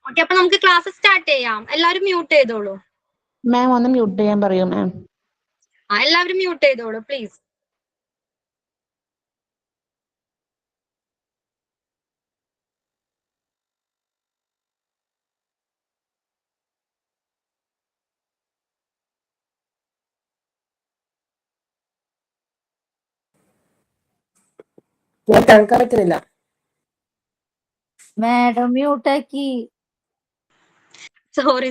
Okay, അപ്പൊ നമുക്ക് class start ചെയ്യാം. എല്ലാവരും മ്യൂട്ട് ചെയ്തോളൂ. മാം ഒന്ന് മ്യൂട്ട് ചെയ്യാൻ പറയൂ മാം. എല്ലാവരും മ്യൂട്ട് ചെയ്തോളൂ പ്ലീസ്. കേൾക്കാൻ പറ്റുന്നില്ല മാഡം മ്യൂട്ടാക്കി. സോറി.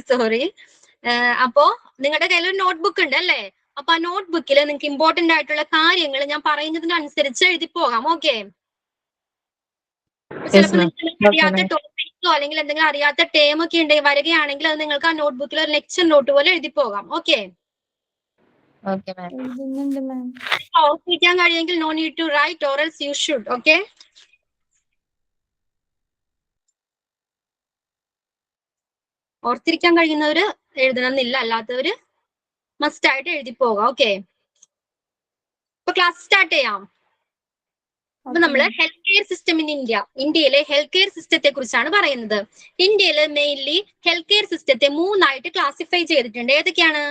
അപ്പോ നിങ്ങളുടെ കയ്യിൽ ഒരു നോട്ട്ബുക്ക് ഉണ്ട് അല്ലേ? അപ്പൊ ആ നോട്ട്ബുക്കിൽ നിങ്ങൾക്ക് ഇമ്പോർട്ടന്റ് ആയിട്ടുള്ള കാര്യങ്ങൾ ഞാൻ പറയുന്നതിനനുസരിച്ച് എഴുതി പോകാം. ഓക്കെ, ചിലപ്പോൾ നിങ്ങൾക്ക് അറിയാത്ത ടോപ്പിക്കോ അല്ലെങ്കിൽ എന്തെങ്കിലും അറിയാത്ത ടേം ഒക്കെ ഉണ്ടെങ്കിൽ വരികയാണെങ്കിൽ അത് നിങ്ങൾക്ക് ആ നോട്ട്ബുക്കിൽ ഒരു ലെക്ചർ നോട്ട് പോലെ എഴുതി പോകാം. ഓക്കെ, ഓർമ്മിക്കാൻ കഴിയുമെങ്കിൽ no need to write or else you should. Okay, ഓർത്തിരിക്കാൻ കഴിയുന്നവര് എഴുതണമെന്നില്ല, അല്ലാത്തവര് മസ്റ്റ് ആയിട്ട് എഴുതി പോകാം. ഓക്കെ, ഇപ്പൊ ക്ലാസ് സ്റ്റാർട്ട് ചെയ്യാം. അപ്പൊ നമ്മള് ഹെൽത്ത് കെയർ സിസ്റ്റം ഇൻ ഇന്ത്യയിലെ ഹെൽത്ത് കെയർ സിസ്റ്റത്തെ കുറിച്ചാണ് പറയുന്നത്. ഇന്ത്യയിൽ മെയിൻലി ഹെൽത്ത് കെയർ സിസ്റ്റത്തെ മൂന്നായിട്ട് ക്ലാസിഫൈ ചെയ്തിട്ടുണ്ട്. ഏതൊക്കെയാണ്?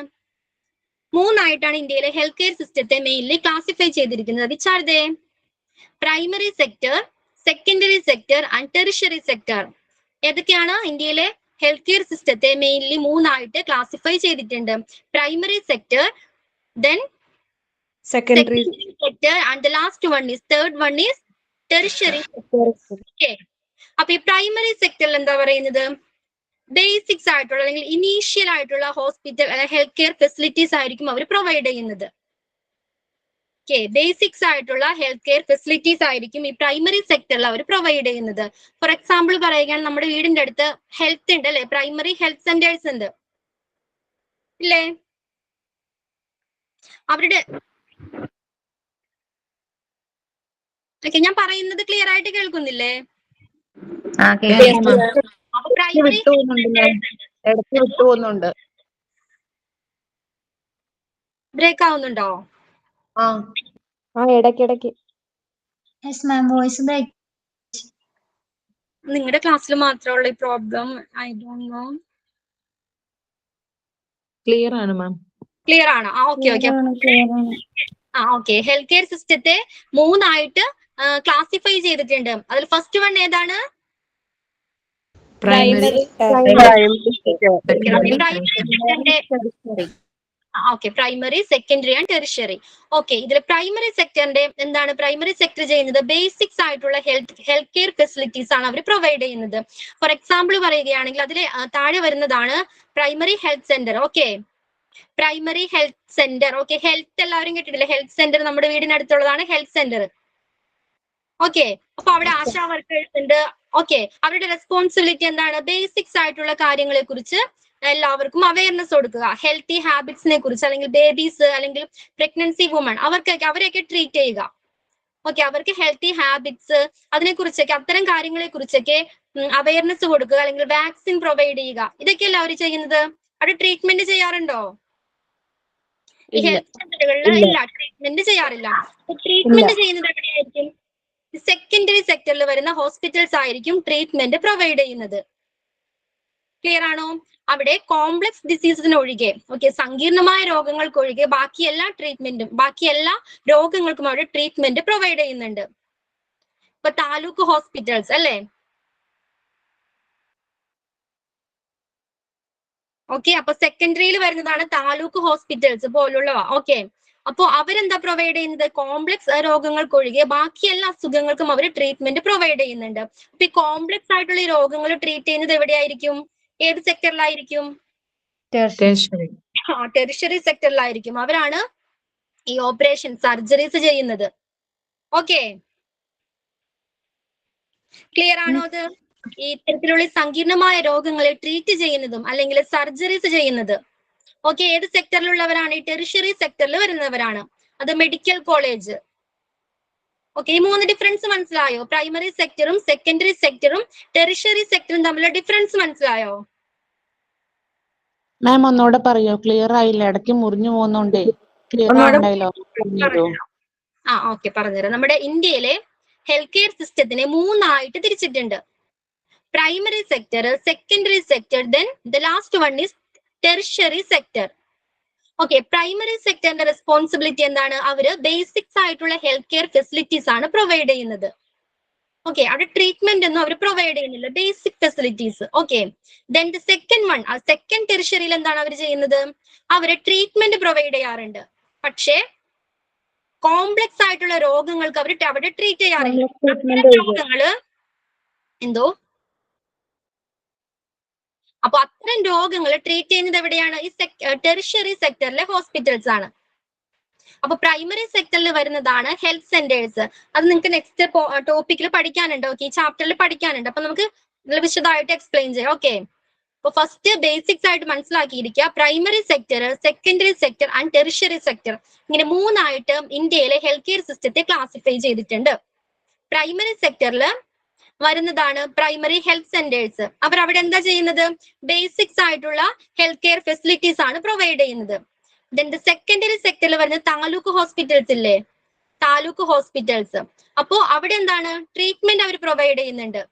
മൂന്നായിട്ടാണ് ഇന്ത്യയിലെ ഹെൽത്ത് കെയർ സിസ്റ്റത്തെ മെയിൻലി ക്ലാസിഫൈ ചെയ്തിരിക്കുന്നത്. Which are they? Primary sector, secondary sector and tertiary sector. ഏതൊക്കെയാണ്? ഇന്ത്യയിലെ ഹെൽത്ത് കെയർ സിസ്റ്റത്തെ മെയിൻലി മൂന്നായിട്ട് ക്ലാസിഫൈ ചെയ്തിട്ടുണ്ട്. Primary sector, then secondary sector, and the last one is third one is tertiary sector. Okay, അപ്പൊ ഈ primary സെക്ടറിൽ എന്താ പറയുന്നത്? ബേസിക്സ് ആയിട്ടുള്ള അല്ലെങ്കിൽ ഇനീഷ്യൽ ആയിട്ടുള്ള ഹോസ്പിറ്റൽ ഹെൽത്ത് കെയർ ഫെസിലിറ്റീസ് ആയിരിക്കും അവർ പ്രൊവൈഡ് ചെയ്യുന്നത്. ഓക്കെ, ബേസിക്സ് ആയിട്ടുള്ള ഹെൽത്ത് കെയർ ഫെസിലിറ്റീസ് ആയിരിക്കും ഈ പ്രൈമറി സെക്ടറിൽ അവർ പ്രൊവൈഡ് ചെയ്യുന്നത്. ഫോർ എക്സാമ്പിൾ പറയുകയാണെങ്കിൽ നമ്മുടെ വീടിന്റെ അടുത്ത് ഹെൽത്ത് ഉണ്ട് അല്ലെ, പ്രൈമറി ഹെൽത്ത് സെന്റേഴ്സ് ഉണ്ട് ഇല്ലേ? അവരുടെ ഓക്കെ, ഞാൻ പറയുന്നത് ക്ലിയർ ആയിട്ട് കേൾക്കുന്നില്ലേ? അപ്പൊ പ്രൈമറി ബ്രേക്ക് ആവുന്നുണ്ടോ? ഇടയ്ക്കിടയ്ക്ക് നിങ്ങളുടെ ക്ലാസ്സിൽ മാത്രമുള്ള ഈ problem? I don't know. Clear ആണ് മാം. ക്ലിയർ ആണ്? ഓക്കെ. ഹെൽത്ത് കെയർ സിസ്റ്റത്തെ മൂന്നായിട്ട് ക്ലാസിഫൈ ചെയ്തിട്ടുണ്ട്. അതിൽ ഫസ്റ്റ് വൺ ഏതാണ്? Primary primary, secondary and tertiary. Okay, ഇതിൽ പ്രൈമറി സെക്ടറിന്റെ എന്താണ്? പ്രൈമറി സെക്ടർ ചെയ്യുന്നത് ബേസിക്സ് ആയിട്ടുള്ള ഹെൽത്ത് കെയർ ഫെസിലിറ്റീസ് ആണ് അവർ പ്രൊവൈഡ് ചെയ്യുന്നത്. ഫോർ എക്സാമ്പിൾ പറയുകയാണെങ്കിൽ അതിൽ താഴെ വരുന്നതാണ് primary health centre. Okay, primary health centre. Okay, health എല്ലാവരും കേട്ടിട്ടില്ലേ? ഹെൽത്ത് സെന്റർ നമ്മുടെ വീടിനടുത്തുള്ളതാണ് ഹെൽത്ത് സെന്റർ. ഓക്കെ, അപ്പൊ അവിടെ ആശാ വർക്കേഴ്സ് ഉണ്ട്. ഓക്കെ, അവരുടെ റെസ്പോൺസിബിലിറ്റി എന്താണ്? ബേസിക്സ് ആയിട്ടുള്ള കാര്യങ്ങളെ കുറിച്ച് എല്ലാവർക്കും അവയർനെസ് കൊടുക്കുക. ഹെൽത്തി ഹാബിറ്റ്സിനെ കുറിച്ച്, അല്ലെങ്കിൽ ബേബീസ് അല്ലെങ്കിൽ പ്രഗ്നൻസി വുമൺ അവരെയൊക്കെ ട്രീറ്റ് ചെയ്യുക. ഓക്കെ, അവർക്ക് ഹെൽത്തി ഹാബിറ്റ്സ് അതിനെ കുറിച്ചൊക്കെ, അത്തരം കാര്യങ്ങളെ കുറിച്ചൊക്കെ അവയർനെസ് കൊടുക്കുക, അല്ലെങ്കിൽ വാക്സിൻ പ്രൊവൈഡ് ചെയ്യുക. ഇതൊക്കെയല്ല അവർ ചെയ്യുന്നത്. അവിടെ ട്രീറ്റ്മെന്റ് ചെയ്യാറുണ്ടോ? ഈ ഹെൽത്ത് സെന്ററുകളിൽ ഇല്ല, ട്രീറ്റ്മെന്റ് ചെയ്യാറില്ല. ട്രീറ്റ്മെന്റ് ചെയ്യുന്നത് എവിടെയായിരിക്കും? സെക്കൻഡറി സെക്ടറിൽ വരുന്ന ഹോസ്പിറ്റൽസ് ആയിരിക്കും ട്രീറ്റ്മെന്റ് പ്രൊവൈഡ് ചെയ്യുന്നത്. ക്ലിയർ ആണോ? അവിടെ കോംപ്ലക്സ് ഡിസീസസിന് ഒഴികെ, ഓക്കെ, സങ്കീർണമായ രോഗങ്ങൾക്കൊഴികെ ബാക്കി എല്ലാ രോഗങ്ങൾക്കും അവിടെ ട്രീറ്റ്മെന്റ് പ്രൊവൈഡ് ചെയ്യുന്നുണ്ട്. ഇപ്പൊ താലൂക്ക് ഹോസ്പിറ്റൽസ് അല്ലേ? ഓക്കെ, അപ്പൊ സെക്കൻഡറിയിൽ വരുന്നതാണ് താലൂക്ക് ഹോസ്പിറ്റൽസ് പോലുള്ളവ. ഓക്കെ, അപ്പൊ അവരെന്താ പ്രൊവൈഡ് ചെയ്യുന്നത്? കോംപ്ലക്സ് രോഗങ്ങൾക്കൊഴികെ ബാക്കി എല്ലാ അസുഖങ്ങൾക്കും അവർ ട്രീറ്റ്മെന്റ് പ്രൊവൈഡ് ചെയ്യുന്നുണ്ട്. അപ്പൊ ഈ കോംപ്ലക്സ് ആയിട്ടുള്ള ഈ രോഗങ്ങൾ ട്രീറ്റ് ചെയ്യുന്നത് എവിടെയായിരിക്കും? ഏത് സെക്ടറിലായിരിക്കും? ടെറിഷറി സെക്ടറിലായിരിക്കും. അവരാണ് ഈ ഓപ്പറേഷൻ സർജറീസ് ചെയ്യുന്നത്. ഓക്കെ, ക്ലിയർ ആണോ? അത് ഈ ഇത്തരത്തിലുള്ള സങ്കീർണമായ രോഗങ്ങളെ ട്രീറ്റ് ചെയ്യുന്നതും അല്ലെങ്കിൽ സർജറീസ് ചെയ്യുന്നത് ഓക്കെ ഏത് സെക്ടറിലുള്ളവരാണ്? ഈ ടെറിഷറി സെക്ടറിൽ വരുന്നവരാണ്. അത് മെഡിക്കൽ കോളേജ്. ഓക്കെ, ഈ മൂന്ന് ഡിഫറൻസ് മനസ്സിലായോ? പ്രൈമറി സെക്ടറും സെക്കൻഡറി സെക്ടറും ടെറിഷറി സെക്ടറും തമ്മിലുള്ള ഡിഫറൻസ് മനസ്സിലായോ? മാം ഒന്നുകൂടെ പറയോ? ക്ലിയർ ആയില്ല, ഇടയ്ക്ക് മുറിഞ്ഞു പോകുന്നുണ്ടേ. ക്ലിയർ ആവണ്ടായല്ലോ. ഓക്കെ, പറഞ്ഞുതരാം. നമ്മുടെ ഇന്ത്യയിലെ ഹെൽത്ത് കെയർ സിസ്റ്റത്തിനെ മൂന്നായിട്ട് തിരിച്ചിട്ടുണ്ട്. primary sector, secondary sector, then the last one is tertiary sector. Okay, primary സെക്ടറിന്റെ റെസ്പോൺസിബിലിറ്റി എന്താണ്? അവര് ബേസിക്സ് ആയിട്ടുള്ള ഹെൽത്ത് കെയർ ഫെസിലിറ്റീസ് ആണ് പ്രൊവൈഡ് ചെയ്യുന്നത്. ഓക്കെ, അവിടെ ട്രീറ്റ്മെന്റ് ഒന്നും അവർ പ്രൊവൈഡ് ചെയ്യുന്നില്ല, basic facilities. Okay, then the second one, second ടെറിഷറിയിൽ എന്താണ് അവർ ചെയ്യുന്നത്? അവര് ട്രീറ്റ്മെന്റ് പ്രൊവൈഡ് ചെയ്യാറുണ്ട്, പക്ഷേ കോംപ്ലക്സ് ആയിട്ടുള്ള രോഗങ്ങൾക്ക് അവർ അവിടെ ട്രീറ്റ് ചെയ്യാറില്ല. അത്തരം രോഗങ്ങള് എന്തോ അപ്പൊ അത്തരം രോഗങ്ങൾ ട്രീറ്റ് ചെയ്യുന്നത് എവിടെയാണ്? ഈ ടെറിഷറി സെക്ടറിലെ ഹോസ്പിറ്റൽസ് ആണ്. അപ്പൊ പ്രൈമറി സെക്ടറിൽ വരുന്നതാണ് ഹെൽത്ത് സെന്റേഴ്സ്. അത് നിങ്ങൾക്ക് നെക്സ്റ്റ് ടോപ്പിക്കിൽ പഠിക്കാനുണ്ട്. ഓക്കെ, ഈ ചാപ്റ്ററിൽ പഠിക്കാനുണ്ട്. അപ്പൊ നമുക്ക് വിശദമായിട്ട് എക്സ്പ്ലെയിൻ ചെയ്യാം. ഓക്കെ, അപ്പൊ ഫസ്റ്റ് ബേസിക്സ് ആയിട്ട് മനസ്സിലാക്കിയിരിക്കുക, primary sector, secondary sector and tertiary sector, ഇങ്ങനെ മൂന്നായിട്ട് ഇന്ത്യയിലെ ഹെൽത്ത് കെയർ സിസ്റ്റത്തെ ക്ലാസിഫൈ ചെയ്തിട്ടുണ്ട്. പ്രൈമറി സെക്ടറിൽ വരുന്നതാണ് പ്രൈമറി ഹെൽത്ത് സെന്റേഴ്സ്. അവർ അവിടെ എന്താ ചെയ്യുന്നത്? ബേസിക്സ് ആയിട്ടുള്ള ഹെൽത്ത് കെയർ ഫെസിലിറ്റീസ് ആണ് പ്രൊവൈഡ് ചെയ്യുന്നത്. ദെൻ സെക്കൻഡറി സെക്ടറിൽ വരുന്ന താലൂക്ക് ഹോസ്പിറ്റൽസ് ഇല്ലേ, താലൂക്ക് ഹോസ്പിറ്റൽസ്. അപ്പോ അവിടെ എന്താണ്? ട്രീറ്റ്മെന്റ് അവർ പ്രൊവൈഡ് ചെയ്യുന്നുണ്ട്.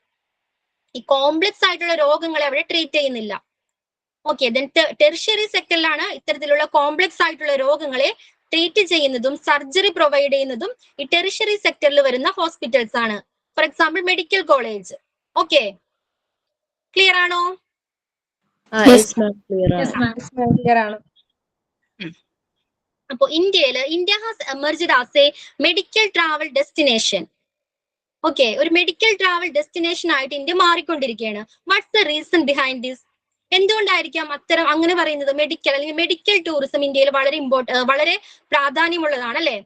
ഈ കോംപ്ലക്സ് ആയിട്ടുള്ള രോഗങ്ങളെ അവിടെ ട്രീറ്റ് ചെയ്യുന്നില്ല. ഓക്കെ, ദെൻ ടെറിഷറി സെക്ടറിലാണ് ഇത്തരത്തിലുള്ള കോംപ്ലക്സ് ആയിട്ടുള്ള രോഗങ്ങളെ ട്രീറ്റ് ചെയ്യുന്നതും സർജറി പ്രൊവൈഡ് ചെയ്യുന്നതും ഈ ടെറിഷറി സെക്ടറിൽ വരുന്ന ഹോസ്പിറ്റൽസ് ആണ്. For example medical college. Okay, clear ആണോ? അപ്പൊ India has emerged as a medical travel destination. Okay, ഒരു മെഡിക്കൽ ട്രാവൽ ഡെസ്റ്റിനേഷൻ ആയിട്ട് ഇന്ത്യ മാറിക്കൊണ്ടിരിക്കുകയാണ്. What's the reason behind this? എന്തുകൊണ്ടായിരിക്കാം അത്തരം അങ്ങനെ പറയുന്നത്? മെഡിക്കൽ അല്ലെങ്കിൽ മെഡിക്കൽ ടൂറിസം ഇന്ത്യയിൽ വളരെ പ്രാധാന്യമുള്ളതാണ് അല്ലെ?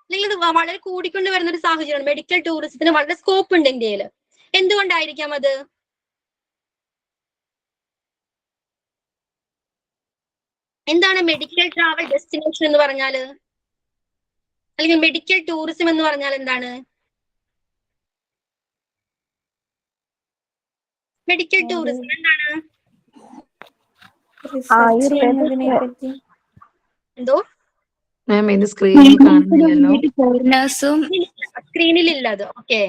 അല്ലെങ്കിൽ ഇത് വളരെ കൂടിക്കൊണ്ട് വരുന്ന ഒരു സാഹചര്യമാണ്. മെഡിക്കൽ ടൂറിസത്തിന് വളരെ സ്കോപ്പ് ഉണ്ട് ഇന്ത്യയിൽ. എന്തുകൊണ്ടായിരിക്കാം അത്? എന്താണ് മെഡിക്കൽ ട്രാവൽ ഡെസ്റ്റിനേഷൻ എന്ന് പറഞ്ഞാല്? അല്ലെങ്കിൽ മെഡിക്കൽ ടൂറിസം എന്ന് പറഞ്ഞാൽ എന്താണ്? മെഡിക്കൽ ടൂറിസം എന്താണ്? എന്തോ മാം ഇത് സ്ക്രീനിൽ കാണുന്നില്ലല്ലോ. സ്ക്രീനിലില്ല അത്. ഓക്കെ,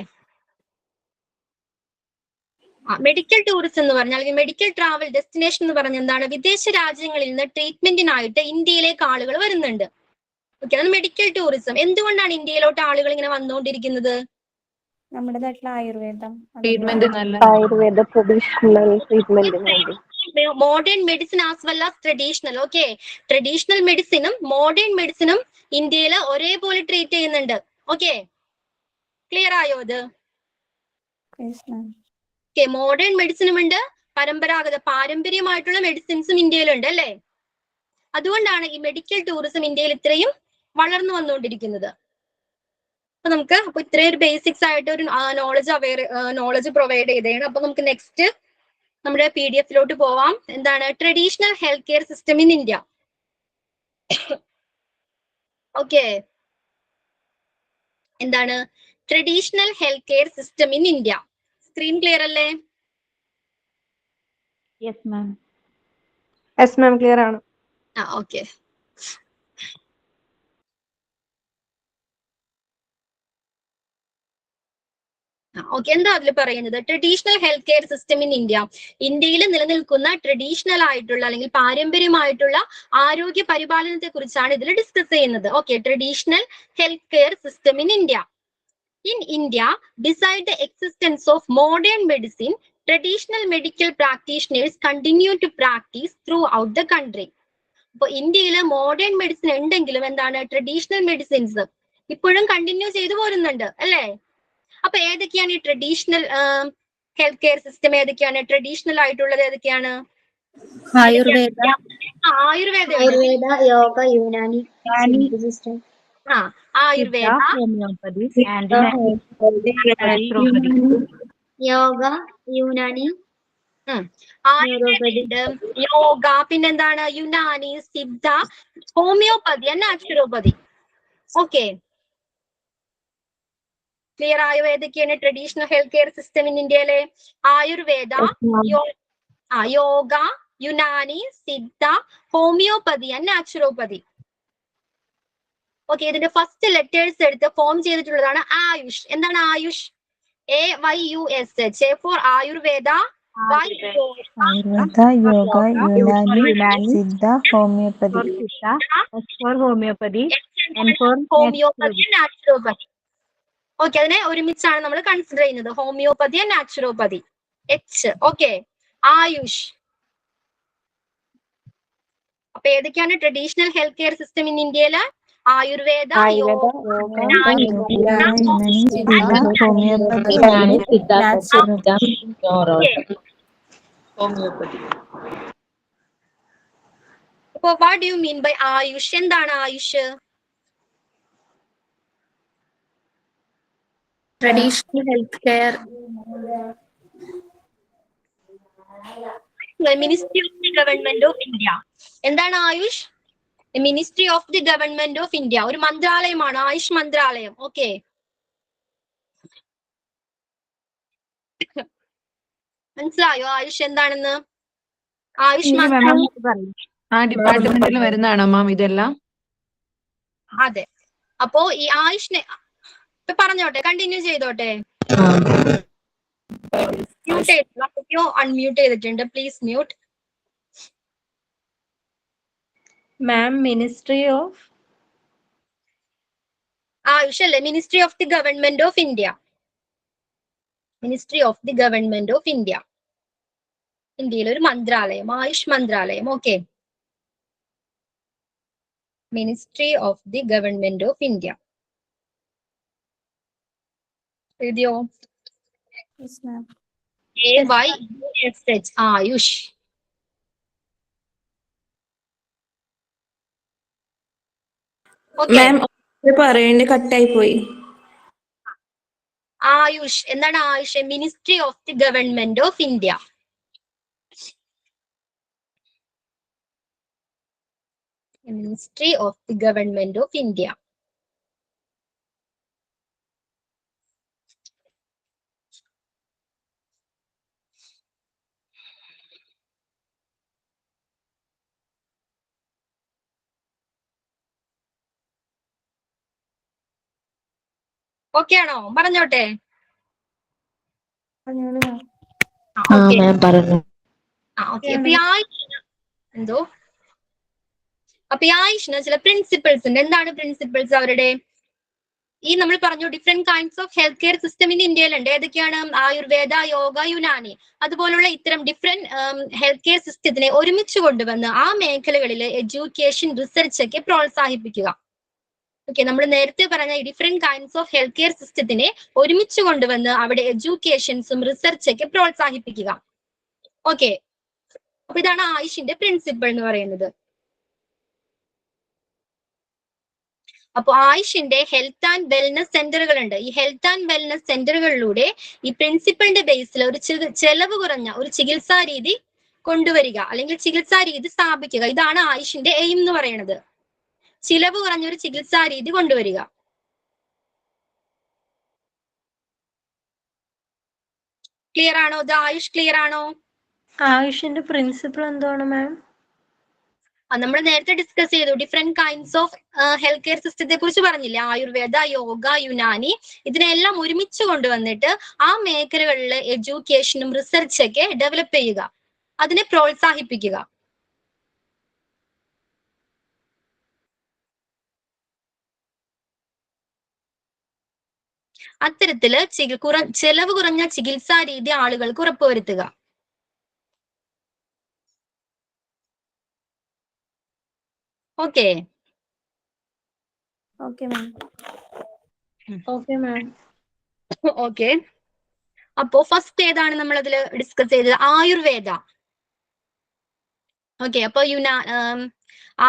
മെഡിക്കൽ ടൂറിസം എന്ന് പറഞ്ഞാൽ അല്ലെങ്കിൽ മെഡിക്കൽ ട്രാവൽ ഡെസ്റ്റിനേഷൻ എന്ന് പറഞ്ഞാൽ എന്താണ്? വിദേശ രാജ്യങ്ങളിൽ നിന്ന് ട്രീറ്റ്മെന്റിനായിട്ട് ഇന്ത്യയിലേക്ക് ആളുകൾ വരുന്നുണ്ട്. ഓക്കെ, അത് മെഡിക്കൽ ടൂറിസം. എന്തുകൊണ്ടാണ് ഇന്ത്യയിലോട്ട് ആളുകൾ ഇങ്ങനെ വന്നുകൊണ്ടിരിക്കുന്നത്? നമ്മുടെ നാട്ടിലെ ആയുർവേദം ട്രീറ്റ്മെന്റ് നല്ല Ayurveda traditional treatment. Modern medicine as well as traditional. Okay, traditional മെഡിസിനും മോഡേൺ മെഡിസിനും ഇന്ത്യയിൽ ഒരേപോലെ ട്രീറ്റ് ചെയ്യുന്നുണ്ട്. ഓക്കെ, ക്ലിയർ ആയോ അത്? ഓക്കെ, മോഡേൺ മെഡിസിനും ഉണ്ട്, പാരമ്പര്യമായിട്ടുള്ള മെഡിസിൻസും ഇന്ത്യയിലുണ്ട് അല്ലേ? അതുകൊണ്ടാണ് ഈ മെഡിക്കൽ ടൂറിസം ഇന്ത്യയിൽ ഇത്രയും വളർന്നു വന്നുകൊണ്ടിരിക്കുന്നത്. അപ്പൊ നമുക്ക് ഇത്രയും ഒരു ബേസിക്സ് ആയിട്ട് ഒരു നോളജ് പ്രൊവൈഡ് ചെയ്തതാണ്. അപ്പൊ നമുക്ക് നെക്സ്റ്റ് നമ്മുടെ PDF-ലോട്ട് പോവാം. എന്താണ് traditional health care system in India? Okay, എന്താണ് traditional health care system in India? Screen clear അല്ലേ? Yes ma'am. Yes ma'am, clear ആണ്. ഓക്കെ, ഓക്കെ, എന്താ അതിൽ പറയുന്നത്? Traditional health care system in India, ഇന്ത്യയിൽ നിലനിൽക്കുന്ന ട്രഡീഷണൽ ആയിട്ടുള്ള അല്ലെങ്കിൽ പാരമ്പര്യമായിട്ടുള്ള ആരോഗ്യ പരിപാലനത്തെ കുറിച്ചാണ് ഇതിൽ ഡിസ്കസ് ചെയ്യുന്നത്. Okay, traditional health care system in India. In India, beside the existence of modern medicine, traditional medical practitioners continue to practice throughout the country. അപ്പോൾ ഇന്ത്യയിൽ മോഡേൺ മെഡിസിൻ ഉണ്ടെങ്കിലും എന്താണ് ട്രഡീഷണൽ മെഡിസിൻസ് ഇപ്പോഴും കണ്ടിന്യൂ ചെയ്തു പോരുന്നുണ്ട് അല്ലേ? അപ്പൊ ഏതൊക്കെയാണ് ഈ ട്രഡീഷണൽ ഹെൽത്ത് കെയർ സിസ്റ്റം? ഏതൊക്കെയാണ് ട്രഡീഷണൽ ആയിട്ടുള്ളത്? ഏതൊക്കെയാണ്? ആയുർവേദ, യോഗ, യുനാനി സിസ്റ്റം. ആയുർവേദ, ഹോമിയോപ്പതി, യോഗ, യുനാനി, ആയുർവേദ, യോഗ, പിന്നെന്താണ് Unani, Siddha, homeopathy, naturopathy. Okay, clear ആയോ? ഏതൊക്കെയാണ് traditional health care system in ഇന്ത്യയിലെ? Ayurveda, yoga, Unani, Siddha, homeopathy, naturopathy. Okay, ഇതിന്റെ ഫസ്റ്റ് ലെറ്റേഴ്സ് എടുത്ത് ഫോം ചെയ്തിട്ടുള്ളതാണ് ആയുഷ്. എന്താണ് Ayush? AYUSH. A for Ayurveda. Y Ayurveda, yoga, Unani, Siddha, homeopathy. S for homeopathy. N for homeopathy, naturopathy. Okay, അതിനെ ഒരുമിച്ചാണ് നമ്മൾ കൺസിഡർ ചെയ്യുന്നത്. Homeopathy and naturopathy. H. Okay, Ayush. അപ്പൊ ഏതൊക്കെയാണ് traditional health care system in ഇന്ത്യയില്? Ayurveda, yoga, Unani, Siddha, homeopathy, naturopathy. അപ്പൊ what do you mean by Ayush? എന്താണ് Ayush? Traditional health care. Ministry of the government of India. എന്താണ് Ayush? Ministry of the government of India. ഒരു മന്ത്രാലയമാണ് ആയുഷ് മന്ത്രാലയം. Okay, മനസ്സിലായോ ആയുഷ് എന്താണെന്ന്? ആയുഷ് ആ ഡിപ്പാർട്ട്മെന്റിൽ വരുന്നതാണോ മാം ഇതെല്ലാം? അതെ. അപ്പോ ഈ ആയുഷിനെ പറഞ്ഞോട്ടെ, കണ്ടിന്യൂ ചെയ്തോട്ടെ. മ്യൂട്ട് ചെയ്തോ, അൺമ്യൂട്ട് ചെയ്തിട്ടുണ്ട്. Please mute. Ma'am, Ministry of Ayush അല്ലേ? Ministry of the government of India. Ministry of the government of India. ഇന്ത്യയിലെ ഒരു മന്ത്രാലയം, ആയുഷ് മന്ത്രാലയം. Okay, ministry of the government of India. എഴുതിയോ? AYUSH, ആയുഷ്. ഓക്കെ, പറയേണ്ട കട്ടായി പോയി. ആയുഷ് എന്താണ്? Ayush ministry of the government of India. Ministry of the government of India. Okay ആണോ? പറഞ്ഞോട്ടെ. എന്തോ അപ്പൊ ഈ ആയുഷിന് ചില പ്രിൻസിപ്പിൾസ് ഉണ്ട്. എന്താണ് പ്രിൻസിപ്പിൾസ് അവരുടെ? ഈ നമ്മൾ പറഞ്ഞു different kinds of health care system in ഇന്ത്യയിലുണ്ട്. ഏതൊക്കെയാണ്? ആയുർവേദ, യോഗ, യുനാനി. അതുപോലുള്ള ഇത്തരം ഡിഫറെന്റ് ഹെൽത്ത് കെയർ സിസ്റ്റത്തിനെ ഒരുമിച്ച് കൊണ്ടുവന്ന് ആ മേഖലകളിൽ എഡ്യൂക്കേഷൻ, റിസർച്ച് ഒക്കെ പ്രോത്സാഹിപ്പിക്കുക. ഓക്കെ, നമ്മൾ നേരത്തെ പറഞ്ഞ ഈ different kinds of health care സിസ്റ്റത്തിനെ ഒരുമിച്ച് കൊണ്ടുവന്ന് അവിടെ എഡ്യൂക്കേഷൻസും റിസർച്ച് ഒക്കെ പ്രോത്സാഹിപ്പിക്കുക. ഓക്കെ, അപ്പൊ ഇതാണ് ആയുഷിന്റെ പ്രിൻസിപ്പിൾ എന്ന് പറയുന്നത്. അപ്പൊ ആയുഷിന്റെ ഹെൽത്ത് ആൻഡ് വെൽനസ് സെന്ററുകൾ ഉണ്ട്. ഈ ഹെൽത്ത് ആൻഡ് വെൽനസ് സെന്ററുകളിലൂടെ ഈ പ്രിൻസിപ്പിളിന്റെ ബേസിൽ ഒരു ചെലവ് കുറഞ്ഞ ഒരു ചികിത്സാ രീതി കൊണ്ടുവരിക, അല്ലെങ്കിൽ ചികിത്സാ രീതി സ്ഥാപിക്കുക. ഇതാണ് ആയുഷിന്റെ എയിം എന്ന് പറയുന്നത്. ചിലവ് കുറഞ്ഞ ഒരു ചികിത്സാ രീതി കൊണ്ടുവരിക. ക്ലിയർ ആണോ? ഇത് ആയുഷ് ക്ലിയർ ആണോ? ആയുഷിന്റെ പ്രിൻസിപ്പിൾ എന്താണ് മാം? നമ്മൾ നേരത്തെ ഡിസ്കസ് ചെയ്തു. Different kinds of health care സിസ്റ്റത്തെ കുറിച്ച് പറഞ്ഞില്ലേ? ആയുർവേദ, യോഗ, യുനാനി. ഇതിനെല്ലാം ഒരുമിച്ച് കൊണ്ടുവന്നിട്ട് ആ മേഖലകളിൽ എഡ്യൂക്കേഷനും റിസർച്ച് ഒക്കെ ഡെവലപ്പ് ചെയ്യുക, അതിനെ പ്രോത്സാഹിപ്പിക്കുക. അത്തരത്തില് ചെലവ് കുറഞ്ഞ ചികിത്സാ രീതി ആളുകൾക്ക് ഉറപ്പുവരുത്തുക. Okay, okay. അപ്പോ ഫസ്റ്റ് ഏതാണ് നമ്മൾ അതിൽ ഡിസ്കസ് ചെയ്തത്? ആയുർവേദ. ഓക്കെ, അപ്പൊ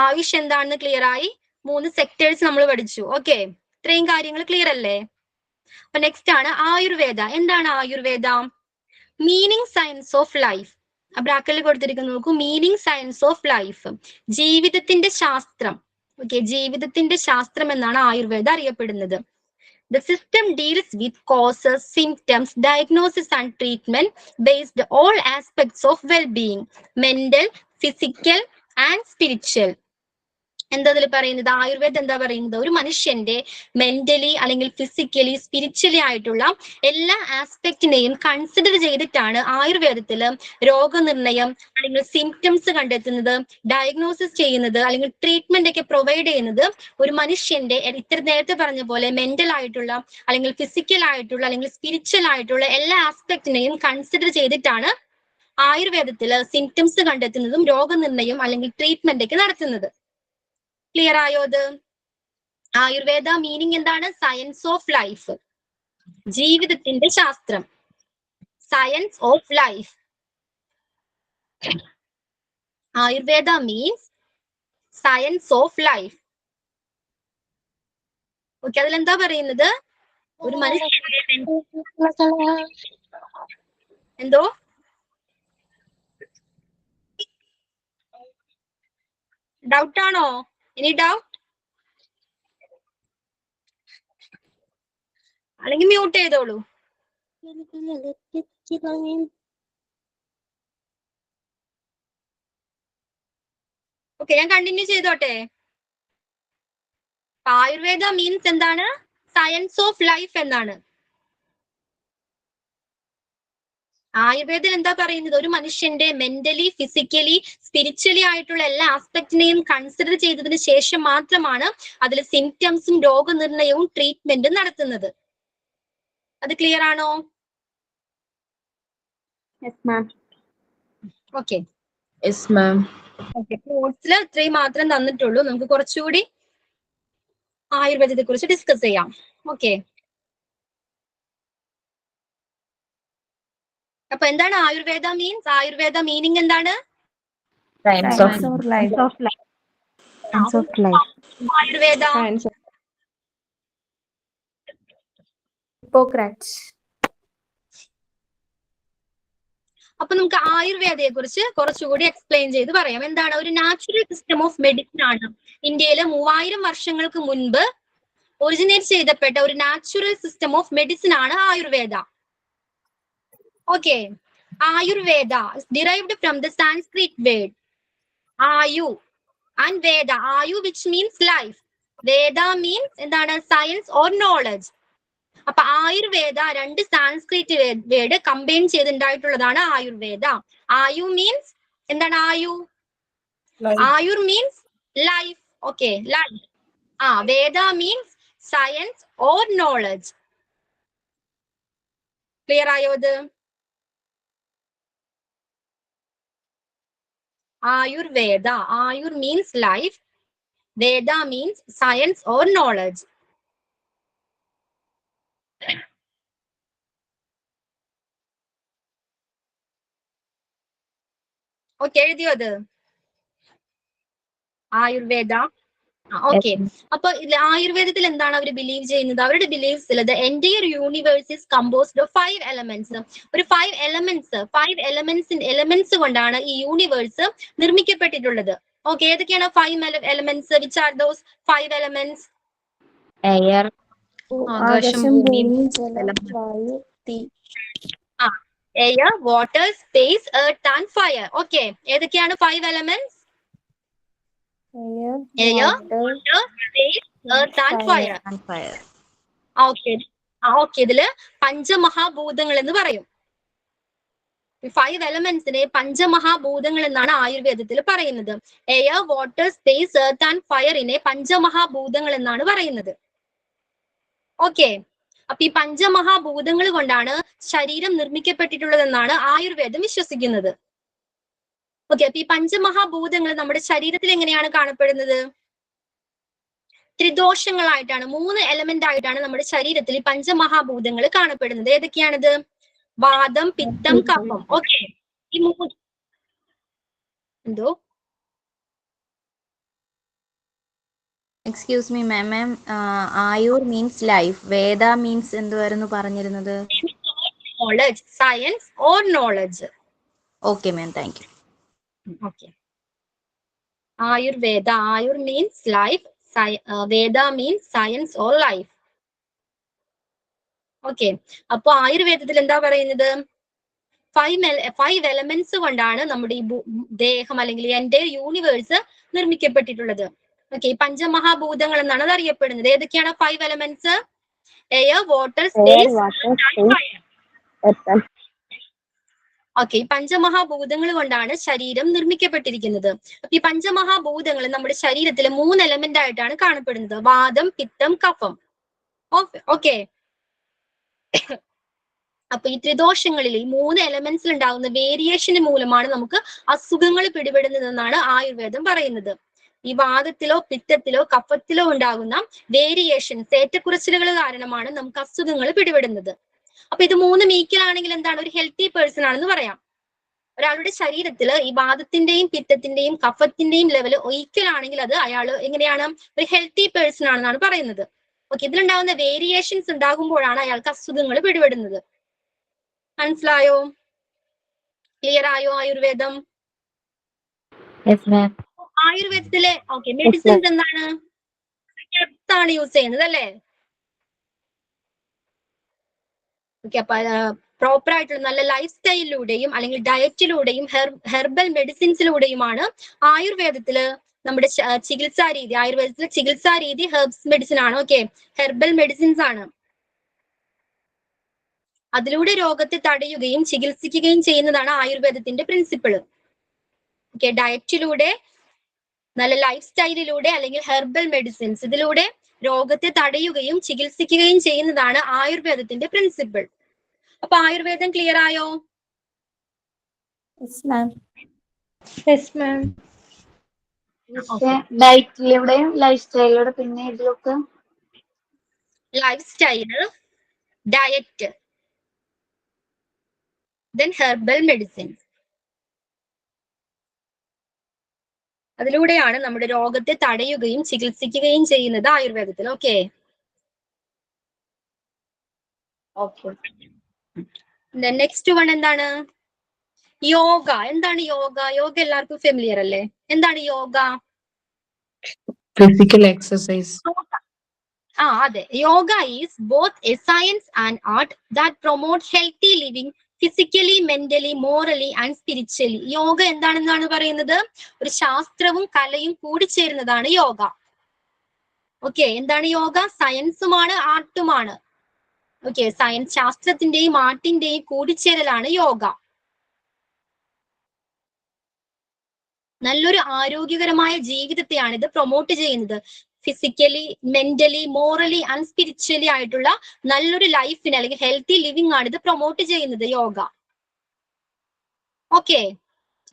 ആയുഷ് എന്താണെന്ന് ക്ലിയർ ആയി. 3 സെക്ടേഴ്സ് നമ്മൾ പഠിച്ചു. ഓക്കെ, ഇത്രയും കാര്യങ്ങൾ ക്ലിയർ അല്ലേ? അപ്പൊ നെക്സ്റ്റ് ആണ് ആയുർവേദ. എന്താണ് Ayurveda? Meaning science of life. ബ്രാക്കറ്റിൽ കൊടുത്തിരിക്കുന്നു നോക്കൂ. മീനിങ് സയൻസ് ഓഫ് ലൈഫ്, ജീവിതത്തിന്റെ ശാസ്ത്രം. ഓക്കെ, ജീവിതത്തിന്റെ ശാസ്ത്രം എന്നാണ് ആയുർവേദ അറിയപ്പെടുന്നത്. The system deals with causes, symptoms, diagnosis and treatment based all aspects of well-being, mental, physical and spiritual. എന്താ അതിൽ പറയുന്നത്? ആയുർവേദം എന്താ പറയുന്നത്? ഒരു മനുഷ്യന്റെ മെന്റലി അല്ലെങ്കിൽ ഫിസിക്കലി സ്പിരിച്വലി ആയിട്ടുള്ള എല്ലാ ആസ്പെക്റ്റിനെയും കൺസിഡർ ചെയ്തിട്ടാണ് ആയുർവേദത്തില് രോഗനിർണയം അല്ലെങ്കിൽ സിംറ്റംസ് കണ്ടെത്തുന്നത്, ഡയഗ്നോസിസ് ചെയ്യുന്നത്, അല്ലെങ്കിൽ ട്രീറ്റ്മെന്റ് ഒക്കെ പ്രൊവൈഡ് ചെയ്യുന്നത്. ഒരു മനുഷ്യന്റെ ഇത്ര നേരത്തെ പറഞ്ഞ പോലെ മെന്റൽ ആയിട്ടുള്ള അല്ലെങ്കിൽ ഫിസിക്കൽ ആയിട്ടുള്ള അല്ലെങ്കിൽ സ്പിരിച്വൽ ആയിട്ടുള്ള എല്ലാ ആസ്പെക്റ്റിനെയും കൺസിഡർ ചെയ്തിട്ടാണ് ആയുർവേദത്തില് സിംറ്റംസ് കണ്ടെത്തുന്നതും രോഗനിർണയം അല്ലെങ്കിൽ ട്രീറ്റ്മെന്റ് ഒക്കെ നടത്തുന്നത്. ക്ലിയർ ആയോ? അത് ആയുർവേദ മീനിങ് എന്താണ്? സയൻസ് ഓഫ് ലൈഫ്, ജീവിതത്തിന്റെ ശാസ്ത്രം, science of life. Ayurveda means science of life. Okay, അതിലെന്താ പറയുന്നത്? ഒരു മനുഷ്യന്റെ എന്തോ ഡൗട്ട് ആണോ? Any doubt? അല്ലെങ്കിൽ മ്യൂട്ട് ചെയ്തോളൂ. ഓക്കെ, ഞാൻ കണ്ടിന്യൂ ചെയ്തോട്ടെ. ആയുർവേദ മീൻസ് എന്താണ്? സയൻസ് ഓഫ് ലൈഫ് എന്നാണ്. ആയുർവേദം എന്താ പറയുന്നത്? ഒരു മനുഷ്യന്റെ മെന്റലി ഫിസിക്കലി സ്പിരിച്വലി ആയിട്ടുള്ള എല്ലാ ആസ്പെക്റ്റിനെയും കൺസിഡർ ചെയ്തതിന് ശേഷം മാത്രമാണ് അതിൽ സിംറ്റംസും രോഗനിർണയവും ട്രീറ്റ്മെന്റും നടത്തുന്നത്. അത് ക്ലിയർ ആണോ? ഓക്കെ. നോട്ട്സിൽ ഇത്രയും മാത്രം തന്നിട്ടുള്ളൂ. നമുക്ക് കുറച്ചുകൂടി ആയുർവേദത്തെ കുറിച്ച് ഡിസ്കസ് ചെയ്യാം. ഓക്കെ, അപ്പൊ എന്താണ് ആയുർവേദ മീൻസ്? ആയുർവേദ മീനിങ് എന്താണ്? Science of life. Science of life. Ayurveda Hippocrates. അപ്പൊ നമുക്ക് ആയുർവേദയെ കുറിച്ച് കുറച്ചുകൂടി എക്സ്പ്ലെയിൻ ചെയ്ത് പറയാം. എന്താണ്? ഒരു നാച്ചുറൽ സിസ്റ്റം ഓഫ് മെഡിസിൻ ആണ്. ഇന്ത്യയിലെ 3000 വർഷങ്ങൾക്ക് മുൻപ് ഒറിജിനേറ്റ് ചെയ്തപ്പെട്ട ഒരു നാച്ചുറൽ സിസ്റ്റം ഓഫ് മെഡിസിൻ ആണ് Ayurveda. Okay, Ayurveda derived from the Sanskrit word Ayu and Veda. Ayu which means life. Veda means എന്താണ്? Science or knowledge. അപ്പൊ ആയുർവേദ രണ്ട് സാൻസ്ക്രിറ്റ് വേർഡ് കമ്പൈൻ ചെയ്തുണ്ടായിട്ടുള്ളതാണ് ആയുർവേദ. ആയു മീൻസ് എന്താണ്? Ayu Ayur means life. Okay, life. Veda means science or knowledge. Clear ആയോ? ഇത് Ayurveda. Ayur means life, Veda means science or knowledge. Okay, എഴുതിയോ അത്? Ayurveda. Okay, അപ്പൊ ആയുർവേദത്തിൽ എന്താണ് അവർ ബിലീവ് ചെയ്യുന്നത്? അവരുടെ ബിലീവ്സിൽ the entire universe is composed of 5 elements. ഒരു 5 എലമെന്റ്സ് കൊണ്ടാണ് ഈ യൂണിവേഴ്സ് നിർമ്മിക്കപ്പെട്ടിട്ടുള്ളത്. ഓക്കെ, ഏതൊക്കെയാണ് 5 elements? Which are those 5 elements? Air. ആകാശം, ഭൂമി, ജലം, വായു, തീ. Air, water, space, earth and fire. Okay, ഏതൊക്കെയാണ് 5 elements? Air, water, space, earth and fire. Okay, ഇതില് പഞ്ചമഹാഭൂതങ്ങൾ എന്ന് പറയും. 5 എലമെന്റ്സിനെ പഞ്ചമഹാഭൂതങ്ങൾ എന്നാണ് ആയുർവേദത്തിൽ പറയുന്നത്. Air, water, space, earth and ഫയറിനെ പഞ്ചമഹാഭൂതങ്ങൾ എന്നാണ് പറയുന്നത്. ഓക്കെ, അപ്പൊ ഈ പഞ്ചമഹാഭൂതങ്ങൾ കൊണ്ടാണ് ശരീരം നിർമ്മിക്കപ്പെട്ടിട്ടുള്ളതെന്നാണ് ആയുർവേദം വിശ്വസിക്കുന്നത്. ഓക്കെ, അപ്പൊ ഈ പഞ്ചമഹാഭൂതങ്ങൾ നമ്മുടെ ശരീരത്തിൽ എങ്ങനെയാണ് കാണപ്പെടുന്നത്? ത്രിദോഷങ്ങളായിട്ടാണ്, 3 എലമെന്റ് ആയിട്ടാണ് നമ്മുടെ ശരീരത്തിൽ ഈ പഞ്ചമഹാഭൂതങ്ങൾ കാണപ്പെടുന്നത്. ഏതൊക്കെയാണിത്? വാദം, പിത്തം, കഫം. ഓക്കെ, ഈ 3 എന്തോ എക്സ്ക്യൂസ് മീ മാം, ആയുർ മീൻസ് ലൈഫ്, വേദ മീൻസ് എന്തുവായിരുന്നു പറഞ്ഞിരുന്നത്? Knowledge, science or knowledge. Okay ma'am, thank U. Okay. Ayurveda. Ayur means life. Veda means science or life. Okay. അപ്പൊ ആയുർവേദത്തിൽ എന്താ പറയുന്നത്? 5 എലമെന്റ്സ് കൊണ്ടാണ് നമ്മുടെ ഈ ദേഹം അല്ലെങ്കിൽ എന്റെ യൂണിവേഴ്സ് നിർമ്മിക്കപ്പെട്ടിട്ടുള്ളത്. ഓക്കെ, പഞ്ചമഹാഭൂതങ്ങൾ എന്നാണ് അത് അറിയപ്പെടുന്നത്. ഏതൊക്കെയാണ് 5 elements? Air, water, space, okay. പഞ്ചമഹാഭൂതങ്ങൾ കൊണ്ടാണ് ശരീരം നിർമ്മിക്കപ്പെട്ടിരിക്കുന്നത്. അപ്പൊ ഈ പഞ്ചമഹാഭൂതങ്ങൾ നമ്മുടെ ശരീരത്തിലെ 3 എലമെന്റ് ആയിട്ടാണ് കാണപ്പെടുന്നത്: വാദം, പിത്തം, കഫം. ഓക്കെ. അപ്പൊ ഈ ത്രിദോഷങ്ങളിൽ ഈ 3 എലമെന്റ്സിൽ ഉണ്ടാകുന്ന വേരിയേഷന് മൂലമാണ് നമുക്ക് അസുഖങ്ങൾ പിടിപെടുന്നതെന്നാണ് ആയുർവേദം പറയുന്നത്. ഈ വാദത്തിലോ പിത്തത്തിലോ കഫത്തിലോ ഉണ്ടാകുന്ന വേരിയേഷൻസ്, ഏറ്റക്കുറച്ചിലുകൾ കാരണമാണ് നമുക്ക് അസുഖങ്ങൾ പിടിപെടുന്നത്. അപ്പൊ ഇത് 3 ഈക്വൽ ആണെങ്കിൽ എന്താണ്? ഒരു ഹെൽത്തി പേഴ്സൺ ആണെന്ന് പറയാം. ഒരാളുടെ ശരീരത്തിൽ ഈ വാദത്തിന്റെയും പിത്തത്തിന്റെയും കഫത്തിന്റെയും ലെവൽ ഈക്വൽ ആണെങ്കിൽ അത് അയാൾ എങ്ങനെയാണ്? ഒരു ഹെൽത്തി പേഴ്സൺ ആണെന്നാണ് പറയുന്നത്. ഓക്കെ, ഇതിലുണ്ടാകുന്ന വേരിയേഷൻസ് ഉണ്ടാകുമ്പോഴാണ് അയാൾക്ക് അസുഖങ്ങൾ പിടിപെടുന്നത്. മനസ്സിലായോ? ക്ലിയർ ആയോ ആയുർവേദം? ആയുർവേദത്തിലെ ഓക്കെ മെഡിസിൻസ് എന്താണ്? ഹെർബ്സ് ആണ് യൂസ് ചെയ്യുന്നത് അല്ലേ? ഓക്കെ, അപ്പൊ പ്രോപ്പർ ആയിട്ടുള്ള നല്ല ലൈഫ് സ്റ്റൈലിലൂടെയും അല്ലെങ്കിൽ ഡയറ്റിലൂടെയും ഹെർബൽ മെഡിസിൻസിലൂടെയുമാണ് ആയുർവേദത്തില് നമ്മുടെ ചികിത്സാ രീതി. ആയുർവേദത്തിലെ ചികിത്സാ രീതി ഹെർബ്സ് മെഡിസിൻ ആണ്. ഓക്കെ, ഹെർബൽ മെഡിസിൻസ് ആണ്. അതിലൂടെ രോഗത്തെ തടയുകയും ചികിത്സിക്കുകയും ചെയ്യുന്നതാണ് ആയുർവേദത്തിന്റെ പ്രിൻസിപ്പിള്. ഓക്കെ, ഡയറ്റിലൂടെ, നല്ല ലൈഫ് സ്റ്റൈലിലൂടെ അല്ലെങ്കിൽ ഹെർബൽ മെഡിസിൻസ്, ഇതിലൂടെ രോഗത്തെ തടയുകയും ചികിത്സിക്കുകയും ചെയ്യുന്നതാണ് ആയുർവേദത്തിന്റെ പ്രിൻസിപ്പിൾ. അപ്പൊ ആയുർവേദം ക്ലിയർ ആയോ? ഡയറ്റിലൂടെയും ലൈഫ് സ്റ്റൈലിലൂടെ പിന്നെ ഇതിലൊക്കെ life style, diet, then herbal medicines. അതിലൂടെയാണ് നമ്മുടെ രോഗത്തെ തടയുകയും ചികിത്സിക്കുകയും ചെയ്യുന്നത് ആയുർവേദത്തിൽ. ഓക്കെ, നെക്സ്റ്റ് വൺ എന്താണ്? യോഗ. എന്താണ് യോഗ? യോഗ എല്ലാവർക്കും ഫെമിലിയർ അല്ലേ? എന്താണ് യോഗ? Physical exercise. അതെ. Yoga is both a science and art that promote healthy living physically, mentally, morally and spiritually. Yoga എന്താണെന്നാണ് പറയുന്നത്? ഒരു ശാസ്ത്രവും കലയും കൂടിച്ചേരുന്നതാണ് യോഗ. ഓക്കെ, എന്താണ് യോഗ? സയൻസുമാണ് ആർട്ടുമാണ്. ഓക്കെ, സയൻസ്, ശാസ്ത്രത്തിന്റെയും ആർട്ടിന്റെയും കൂടിച്ചേരലാണ് യോഗ. നല്ലൊരു ആരോഗ്യകരമായ ജീവിതത്തെയാണ് ഇത് പ്രൊമോട്ട് ചെയ്യുന്നത്. Physically, mentally, morally and spiritually ആയിട്ടുള്ള നല്ലൊരു ലൈഫിന് അല്ലെങ്കിൽ ഹെൽത്തി ലിവിംഗ് ആണ് ഇത് പ്രൊമോട്ട് ചെയ്യുന്നത് yoga. Okay,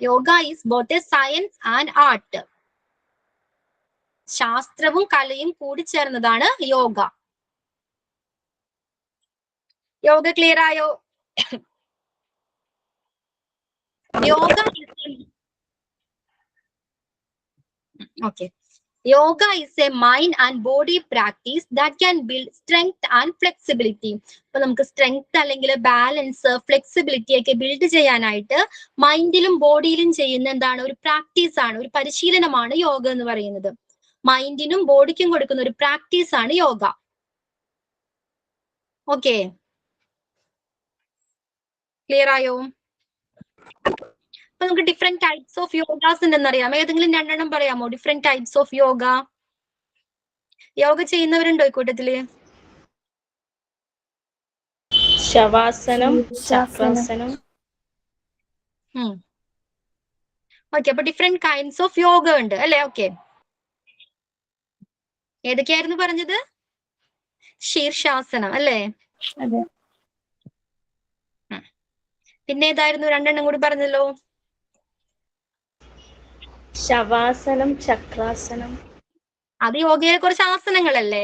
yoga is both a science and art. ശാസ്ത്രവും കലയും കൂടിച്ചേർന്നതാണ് യോഗ. യോഗ ക്ലിയർ ആയോ? Yoga okay, yoga is a mind and body practice that can build strength and flexibility. അപ്പൊ നമുക്ക് സ്ട്രെങ്ത് അല്ലെങ്കിൽ ബാലൻസ്, ഫ്ലെക്സിബിലിറ്റി ഒക്കെ ബിൽഡ് ചെയ്യാനായിട്ട് മൈൻഡിലും ബോഡിയിലും ചെയ്യുന്ന എന്താണ്? ഒരു പ്രാക്ടീസ് ആണ്, ഒരു പരിശീലനമാണ് യോഗ എന്ന് പറയുന്നത്. മൈൻഡിനും ബോഡിക്കും കൊടുക്കുന്ന ഒരു പ്രാക്ടീസ് ആണ് യോഗ. ഓക്കെ, ക്ലിയർ ആയോ? അപ്പൊ നമുക്ക് ഡിഫറെന്റ് ടൈപ്സ് ഓഫ് യോഗാസ് ഉണ്ടെന്നറിയാം. ഏതെങ്കിലും 2 എണ്ണം പറയാമോ? Different types of yoga. Yoga ചെയ്യുന്നവരുണ്ടോ ഈ കൂട്ടത്തില്? ശവാസനം, ചക്രാസനം. ഓക്കെ, അപ്പൊ ഡിഫറെന്റ് കൈൻഡ്സ് ഓഫ് യോഗ ഉണ്ട് അല്ലെ? ഓക്കെ, ഏതൊക്കെയായിരുന്നു പറഞ്ഞത്? ശീർഷാസനം അല്ലേ? പിന്നെ ഏതായിരുന്നു? 2 എണ്ണം കൂടി പറഞ്ഞല്ലോ. ശവാസനം, ചക്രാസനം. അത് യോഗയിലെ കുറച്ച് ആസനങ്ങളല്ലേ?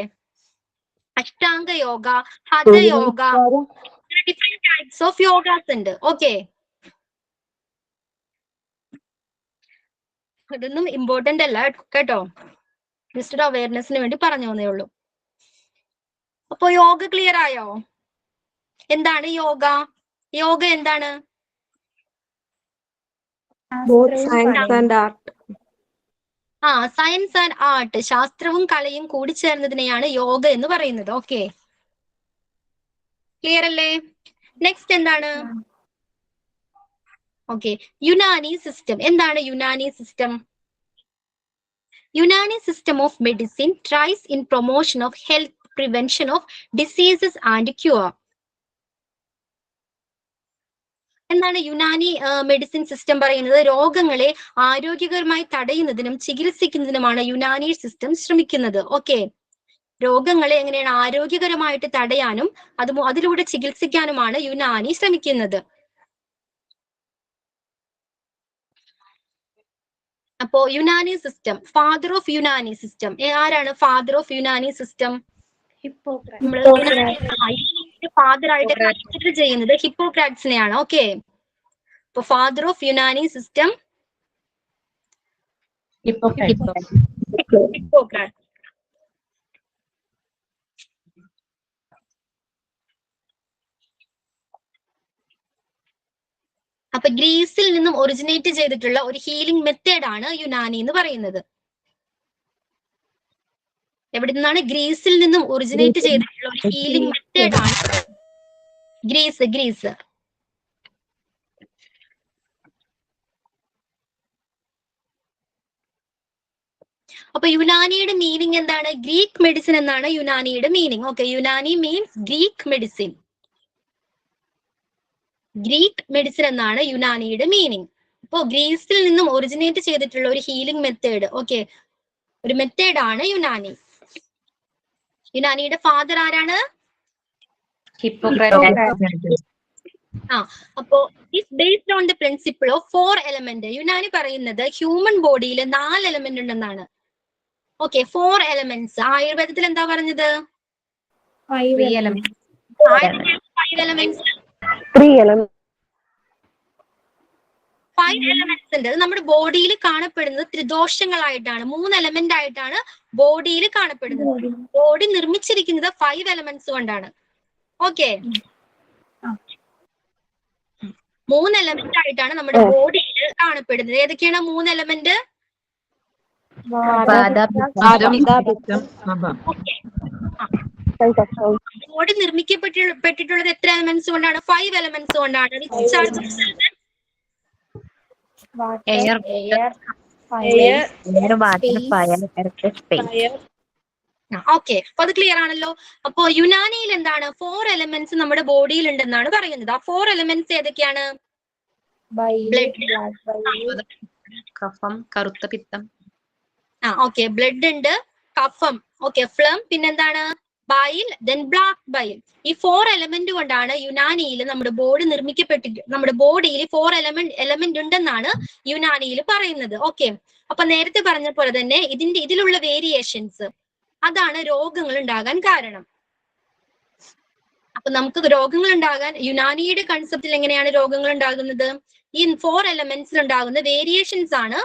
Ashtanga yoga, Hathayoga, different types of yogas ഉണ്ട്. ഓക്കെ, ഇതൊന്നും ഇമ്പോർട്ടന്റ് അല്ല കേട്ടോ, ജസ്റ്റ് ഒരു അവയർനെസ്സിന് വേണ്ടി പറഞ്ഞു തന്നേ ഉള്ളൂ. അപ്പൊ യോഗ ക്ലിയർ ആയോ? എന്താണ് യോഗ? യോഗ എന്താണ്? Science and art. Science and art, ശാസ്ത്രവും കലയും കൂടിച്ചേർന്നതിനെയാണ് യോഗ എന്ന് പറയുന്നത്. ഓക്കെ, ക്ലിയർ അല്ലേ? നെക്സ്റ്റ് എന്താണ്? Okay, Unani system. എന്താണ് Unani system? Unani system of medicine tries in promotion of health, prevention of diseases and cure. എന്താണ് യുനാനി മെഡിസിൻ സിസ്റ്റം പറയുന്നത്? രോഗങ്ങളെ ആരോഗ്യകരമായി തടയുന്നതിനും ചികിത്സിക്കുന്നതിനുമാണ് യുനാനി സിസ്റ്റം ശ്രമിക്കുന്നത്. ഓക്കെ, രോഗങ്ങളെ എങ്ങനെയാണ് ആരോഗ്യകരമായിട്ട് തടയാനും അതിലൂടെ ചികിത്സിക്കാനുമാണ് യുനാനി ശ്രമിക്കുന്നത്. അപ്പോ Unani system, father of Unani system ആരാണ്? Father of Unani system father ആയിട്ട് കൺസിഡർ ചെയ്യുന്നത് ഹിപ്പോക്രാറ്റ്സിനെയാണ്. ഓക്കെ, അപ്പൊ father of Unani system Hippocrates. അപ്പൊ ഗ്രീസിൽ നിന്നും ഒറിജിനേറ്റ് ചെയ്തിട്ടുള്ള ഒരു ഹീലിംഗ് മെത്തേഡ് ആണ് യുനാനി എന്ന് പറയുന്നത്. എവിടെ നിന്നാണ്? ഗ്രീസിൽ നിന്നും ഒറിജിനേറ്റ് ചെയ്തിട്ടുള്ള ഒരു ഹീലിംഗ് മെത്തേഡ് ആണ് ഗ്രീസ്. അപ്പൊ യുനാനിയുടെ മീനിങ് എന്താണ്? ഗ്രീക്ക് മെഡിസിൻ എന്നാണ് യുനാനിയുടെ meaning. Okay, Unani means Greek medicine. Greek medicine എന്നാണ് യുനാനിയുടെ മീനിങ്. അപ്പോ ഗ്രീസിൽ നിന്നും ഒറിജിനേറ്റ് ചെയ്തിട്ടുള്ള ഒരു ഹീലിംഗ് മെത്തേഡ്, ഓക്കെ, ഒരു മെത്തേഡ് ആണ് യുനാനി. യുനാനിയുടെ ഫാദർ ആരാണ്? അപ്പോ it's based on the principle of 4 element. Unani പറയുന്നത് ഹ്യൂമൻ ബോഡിയിൽ 4 എലമെന്റ് ഉണ്ടെന്നാണ്. Okay, 4 elements. ആയുർവേദത്തിൽ എന്താ പറഞ്ഞത്? 5 elements. 5 എലമെന്റ്സ്. 5 എലമെന്റ്സ് ഉണ്ട്. അത് നമ്മുടെ ബോഡിയിൽ കാണപ്പെടുന്നത് ത്രിദോഷങ്ങളായിട്ടാണ്, 3 എലമെന്റ് ആയിട്ടാണ് ബോഡിയിൽ കാണപ്പെടുന്നത്. ബോഡി നിർമ്മിച്ചിരിക്കുന്നത് 5 എലമെന്റ്സ് കൊണ്ടാണ്. ഓക്കെ, 3 എലമെന്റ് ആയിട്ടാണ് നമ്മുടെ ബോഡിയിൽ കാണപ്പെടുന്നത്. ഏതൊക്കെയാണ് 3 എലമെന്റ്? ബോഡി നിർമ്മിക്കപ്പെട്ടിട്ടുള്ളത് എത്ര എലമെന്റ്സ് കൊണ്ടാണ്? 5 എലമെന്റ്സ് കൊണ്ടാണ്. ഓക്കെ, അപ്പൊ അത് ക്ലിയർ ആണല്ലോ. അപ്പോ യുനാനിയിൽ എന്താണ്? 4 എലമെന്റ്സ് നമ്മുടെ ബോഡിയിൽ ഉണ്ടെന്നാണ് പറയുന്നത്. ആ 4 എലമെന്റ്സ് ഏതൊക്കെയാണ്? കഫം, കറുത്ത പിത്തം. ഓക്കെ, ബ്ലഡ് ഉണ്ട്, കഫം, ഓക്കെ, ഫ്ലം, പിന്നെന്താണ്? Bile, then black bile. ഈ 4 എലമെന്റ് കൊണ്ടാണ് യുനാനിയിൽ നമ്മുടെ ബോഡി നമ്മുടെ ബോഡിയിൽ 4 എലമെന്റ് ഉണ്ടെന്നാണ് യുനാനിയിൽ പറയുന്നത്. ഓക്കെ, അപ്പൊ നേരത്തെ പറഞ്ഞ പോലെ തന്നെ ഇതിലുള്ള വേരിയേഷൻസ് അതാണ് രോഗങ്ങൾ ഉണ്ടാകാൻ കാരണം. അപ്പൊ നമുക്ക് രോഗങ്ങൾ ഉണ്ടാകാൻ യുനാനിയുടെ കൺസെപ്റ്റിൽ എങ്ങനെയാണ് രോഗങ്ങൾ ഉണ്ടാകുന്നത്? ഈ 4 എലമെന്റ്സിൽ ഉണ്ടാകുന്ന വേരിയേഷൻസ് ആണ്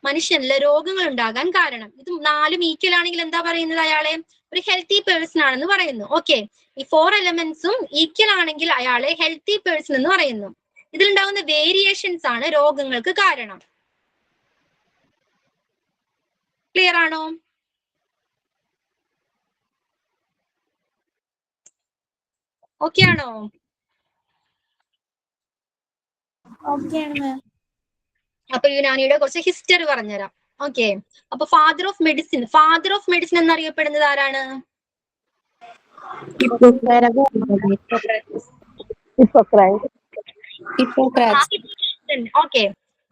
മനുഷ്യനിലെ രോഗങ്ങൾ ഉണ്ടാകാൻ കാരണം. ഇത് 4ഉം ഈക്വൽ ആണെങ്കിൽ എന്താ പറയുന്നത്? അയാളെ ഒരു ഹെൽത്തി പേഴ്സൺ ആണെന്ന് പറയുന്നു. ഓക്കെ, ഈ 4 എലമെന്റ്സും ഈക്വൽ ആണെങ്കിൽ അയാളെ ഹെൽത്തി പേഴ്സൺ എന്ന് പറയുന്നു. ഇതിലുണ്ടാകുന്ന വേരിയേഷൻസ് ആണ് രോഗങ്ങൾക്ക് കാരണം. ക്ലിയർ ആണോ? ഓക്കെ ആണോ? അപ്പൊ യുനാനിയുടെ കുറച്ച് ഹിസ്റ്ററി പറഞ്ഞുതരാം. ഓക്കെ, അപ്പൊ ഫാദർ ഓഫ് മെഡിസിൻ എന്നറിയപ്പെടുന്നത് ആരാണ്? ഓക്കെ,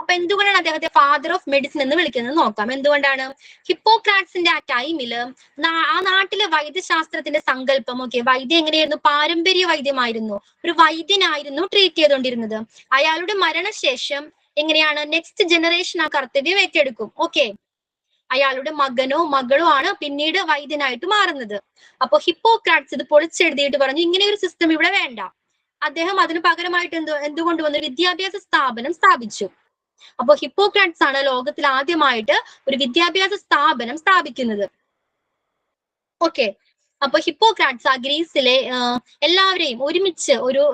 അപ്പൊ എന്തുകൊണ്ടാണ് അദ്ദേഹത്തെ ഫാദർ ഓഫ് മെഡിസിൻ എന്ന് വിളിക്കുന്നത് നോക്കാം. എന്തുകൊണ്ടാണ്? ഹിപ്പോക്രാറ്റ്സിന്റെ ആ ടൈമില് ആ നാട്ടിലെ വൈദ്യശാസ്ത്രത്തിന്റെ സങ്കല്പം, ഓക്കെ, വൈദ്യം എങ്ങനെയായിരുന്നു? പാരമ്പര്യ വൈദ്യമായിരുന്നു. ഒരു വൈദ്യനായിരുന്നു ട്രീറ്റ് ചെയ്തുകൊണ്ടിരുന്നത്. അയാളുടെ മരണശേഷം എങ്ങനെയാണ്? നെക്സ്റ്റ് ജനറേഷൻ ആ കർത്തവ്യം ഏറ്റെടുക്കും. ഓക്കെ, അയാളുടെ മകനോ മകളോ ആണ് പിന്നീട് വൈദ്യനായിട്ട് മാറുന്നത്. അപ്പൊ ഹിപ്പോക്രാറ്റ്സ് ഇത് പൊളിച്ചെഴുതിയിട്ട് പറഞ്ഞു, ഇങ്ങനെ ഒരു സിസ്റ്റം ഇവിടെ വേണ്ട. അദ്ദേഹം അതിന് പകരമായിട്ട് എന്തുകൊണ്ട് വന്നു? വിദ്യാഭ്യാസ സ്ഥാപനം സ്ഥാപിച്ചു. അപ്പൊ ഹിപ്പോക്രാറ്റ്സ് ആണ് ലോകത്തിൽ ആദ്യമായിട്ട് ഒരു വിദ്യാഭ്യാസ സ്ഥാപനം സ്ഥാപിക്കുന്നത്. ഓക്കെ, അപ്പൊ ഹിപ്പോക്രാറ്റ്സ് ആ ഗ്രീസിലെ എല്ലാവരെയും ഒരുമിച്ച് ഒരു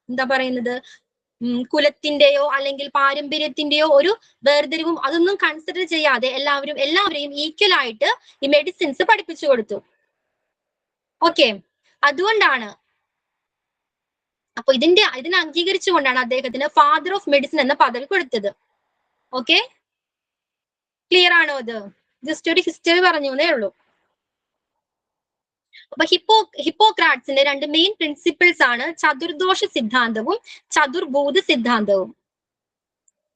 എന്താ പറയുന്നത്, കുലത്തിന്റെയോ അല്ലെങ്കിൽ പാരമ്പര്യത്തിന്റെയോ ഒരു വേർതിരിവും അതൊന്നും കൺസിഡർ ചെയ്യാതെ എല്ലാവരെയും ഈക്വൽ ആയിട്ട് ഈ മെഡിസിൻസ് പഠിപ്പിച്ചു കൊടുത്തു. ഓക്കെ, അതുകൊണ്ടാണ്, അപ്പൊ ഇതിനെ അംഗീകരിച്ചുകൊണ്ടാണ് അദ്ദേഹത്തിന് ഫാദർ ഓഫ് മെഡിസിൻ എന്ന പദവി കൊടുത്തത്. ഓക്കെ, ക്ലിയർ ആണോ? അത് ജസ്റ്റ് ഒരു ഹിസ്റ്ററി പറഞ്ഞു എന്നേ ഉള്ളൂ. അപ്പൊ ഹിപ്പോക്രാറ്റ്സിന്റെ 2 മെയിൻ പ്രിൻസിപ്പിൾസ് ആണ് ചതുർദോഷ സിദ്ധാന്തവും ചതുർഭൂത സിദ്ധാന്തവും.